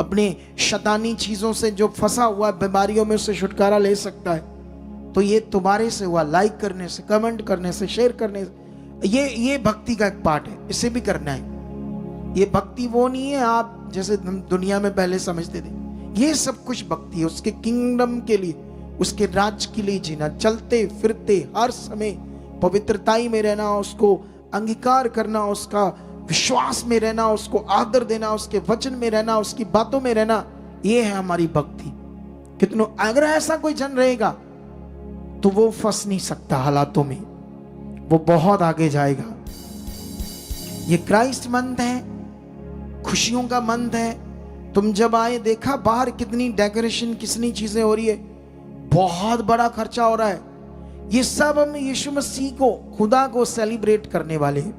अपने शैतानी चीजों से जो फंसा हुआ, बीमारियों में उससे छुटकारा ले सकता है। तो ये तुम्हारे से हुआ, लाइक करने से, कमेंट करने से, शेयर करने से। ये भक्ति का एक पार्ट है, इसे भी करना है। ये भक्ति वो नहीं है आप जैसे दुनिया में पहले समझते थे। ये सब कुछ भक्ति है, उसके किंगडम के लिए, उसके राज्य के लिए जीना, चलते फिरते हर समय पवित्रताई में रहना, उसको अंगीकार करना, उसका विश्वास में रहना, उसको आदर देना, उसके वचन में रहना, उसकी बातों में रहना। ये है हमारी भक्ति। कितनों अगर ऐसा कोई जन रहेगा तो वो फंस नहीं सकता हालातों में, वो बहुत आगे जाएगा। ये क्राइस्ट मंथ है, खुशियों का मंथ है। तुम जब आए देखा बाहर कितनी डेकोरेशन, कितनी चीजें हो रही है, बहुत बड़ा खर्चा हो रहा है। ये सब हम यीशु मसीह को, खुदा को सेलिब्रेट करने वाले हैं,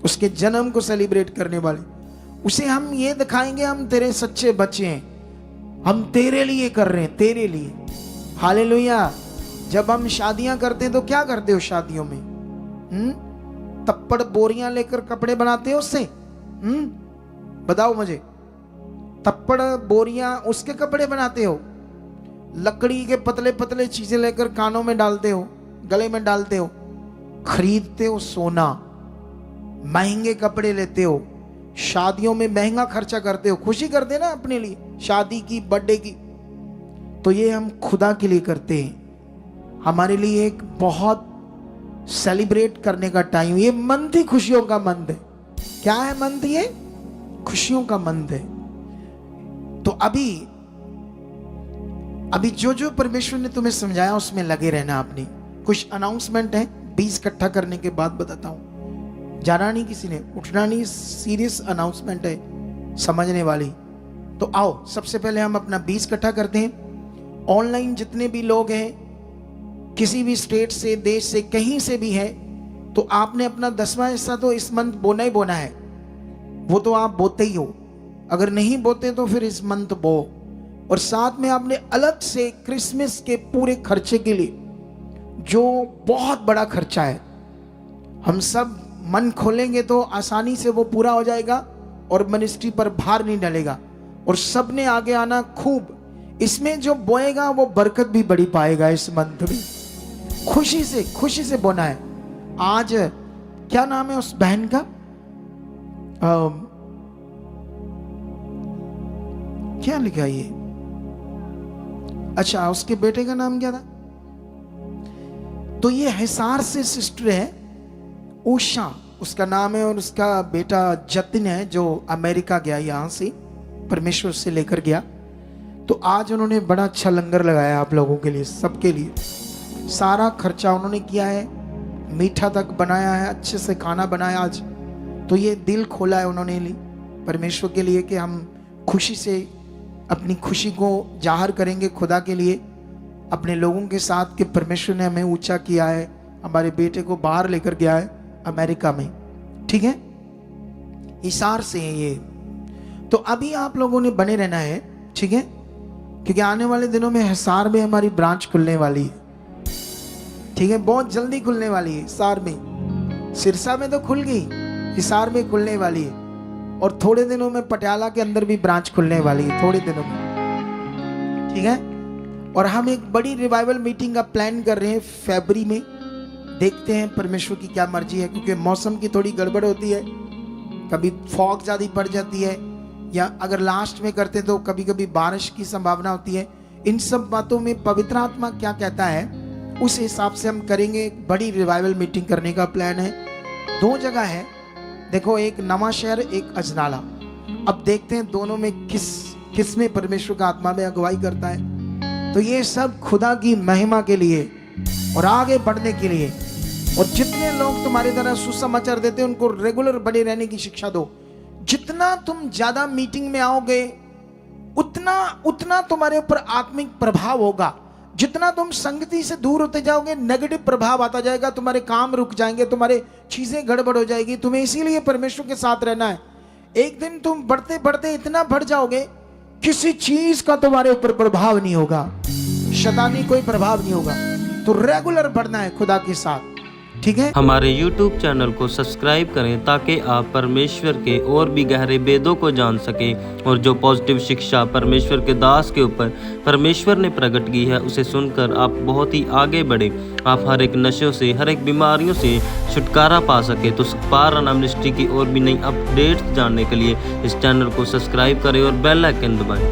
उसके जन्म को सेलिब्रेट करने वाले। उसे हम ये दिखाएंगे हम तेरे सच्चे बच्चे हैं, हम तेरे लिए कर रहे हैं, तेरे लिए। हालेलुया। जब हम शादियां करते हैं तो क्या करते हो शादियों में? तप्पड़ बोरियां लेकर कपड़े बनाते हो उससे? बताओ मुझे। तप्पड़ बोरियां उसके कपड़े बनाते हो? लकड़ी के पतले पतले चीजें लेकर कानों में डालते हो, गले में डालते हो, खरीदते हो सोना, महंगे कपड़े लेते हो, शादियों में महंगा खर्चा करते हो, खुशी करते ना अपने लिए, शादी की, बर्थडे की। तो ये हम खुदा के लिए करते हैं। हमारे लिए एक बहुत सेलिब्रेट करने का टाइम, ये मंथ ही खुशियों का मंथ है। क्या है मंथ? ये खुशियों का मंथ है। तो अभी अभी जो जो परमेश्वर ने तुम्हें समझाया उसमें लगे रहना। आपने कुछ अनाउंसमेंट है, 20 इकट्ठा करने के बाद बताता हूं। जाना नहीं किसी ने, उठना नहीं, सीरियस अनाउंसमेंट है, समझने वाली। तो आओ सबसे पहले हम अपना 20 इकट्ठा करते हैं। ऑनलाइन जितने भी लोग हैं, किसी भी स्टेट से, देश से, कहीं से भी है, तो आपने अपना 10वां हिस्सा तो इस मंथ बोना ही बोना है। वो तो आप बोते ही हो, अगर नहीं बोते तो फिर इस मंथ बो। और साथ में आपने अलग से क्रिसमस के पूरे खर्चे के लिए, जो बहुत बड़ा खर्चा है, हम सब मन खोलेंगे तो आसानी से वो पूरा हो जाएगा और मिनिस्ट्री पर भार नहीं डलेगा। और सबने आगे आना खूब, इसमें जो बोएगा वो बरकत भी बड़ी पाएगा। इस मंथ में खुशी से बोना है। आज क्या नाम है उस बहन का, क्या लिखा ये, अच्छा उसके बेटे का नाम क्या था? तो ये हिसार से सिस्टर है, उषा उसका नाम है, और उसका बेटा जतिन है जो अमेरिका गया, यहां से परमेश्वर से लेकर गया। तो आज उन्होंने बड़ा अच्छा लंगर लगाया आप लोगों के लिए, सबके लिए। सारा खर्चा उन्होंने किया है, मीठा तक बनाया है, अच्छे से खाना बनाया आज। तो ये दिल खोला है उन्होंने परमेश्वर के लिए कि हम खुशी से अपनी खुशी को जाहिर करेंगे खुदा के लिए, अपने लोगों के साथ, कि परमेश्वर ने हमें ऊंचा किया है, हमारे बेटे को बाहर लेकर गया है अमेरिका में। ठीक है, हिसार से है ये। तो अभी आप लोगों ने बने रहना है, ठीक है, क्योंकि आने वाले दिनों में हिसार में हमारी ब्रांच खुलने वाली है। ठीक है, बहुत जल्दी खुलने वाली है हिसार में। सिरसा में तो खुल गई, हिसार में खुलने वाली है, और थोड़े दिनों में पटियाला के अंदर भी ब्रांच खुलने वाली है, थोड़े दिनों में। ठीक है, और हम एक बड़ी रिवाइवल मीटिंग का प्लान कर रहे हैं फरवरी में। देखते हैं परमेश्वर की क्या मर्जी है, क्योंकि मौसम की थोड़ी गड़बड़ होती है, कभी फॉग ज़्यादा पड़ जाती है, या अगर लास्ट में करते तो कभी कभी बारिश की संभावना होती है। इन सब बातों में पवित्र आत्मा क्या कहता है उस हिसाब से हम करेंगे। एक बड़ी रिवाइवल मीटिंग करने का प्लान है। 2 जगह है, देखो, एक नवा शहर, एक अजनाला। अब देखते हैं दोनों में किस में परमेश्वर का आत्मा में अगुवाई करता है। तो ये सब खुदा की महिमा के लिए और आगे बढ़ने के लिए। और जितने लोग तुम्हारी तरह सुसमाचार देते हैं उनको रेगुलर बने रहने की शिक्षा दो। जितना तुम ज्यादा मीटिंग में आओगे उतना तुम्हारे ऊपर आत्मिक प्रभाव होगा। जितना तुम संगति से दूर होते जाओगे नेगेटिव प्रभाव आता जाएगा, तुम्हारे काम रुक जाएंगे, तुम्हारे चीजें गड़बड़ हो जाएगी। तुम्हें इसीलिए परमेश्वर के साथ रहना है। एक दिन तुम बढ़ते बढ़ते इतना बढ़ जाओगे, किसी चीज का तुम्हारे ऊपर प्रभाव नहीं होगा, शैतानी कोई प्रभाव नहीं होगा। तो रेगुलर बढ़ना है खुदा के साथ, ठीक है। हमारे YouTube चैनल को सब्सक्राइब करें ताकि आप परमेश्वर के और भी गहरे भेदों को जान सकें, और जो पॉजिटिव शिक्षा परमेश्वर के दास के ऊपर परमेश्वर ने प्रकट की है उसे सुनकर आप बहुत ही आगे बढ़े। आप हर एक नशों से, हर एक बीमारियों से छुटकारा पा सके। तो पार मिनिस्ट्री की और भी नई अपडेट्स जानने के लिए इस चैनल को सब्सक्राइब करें और बेल आइकन दबाएं।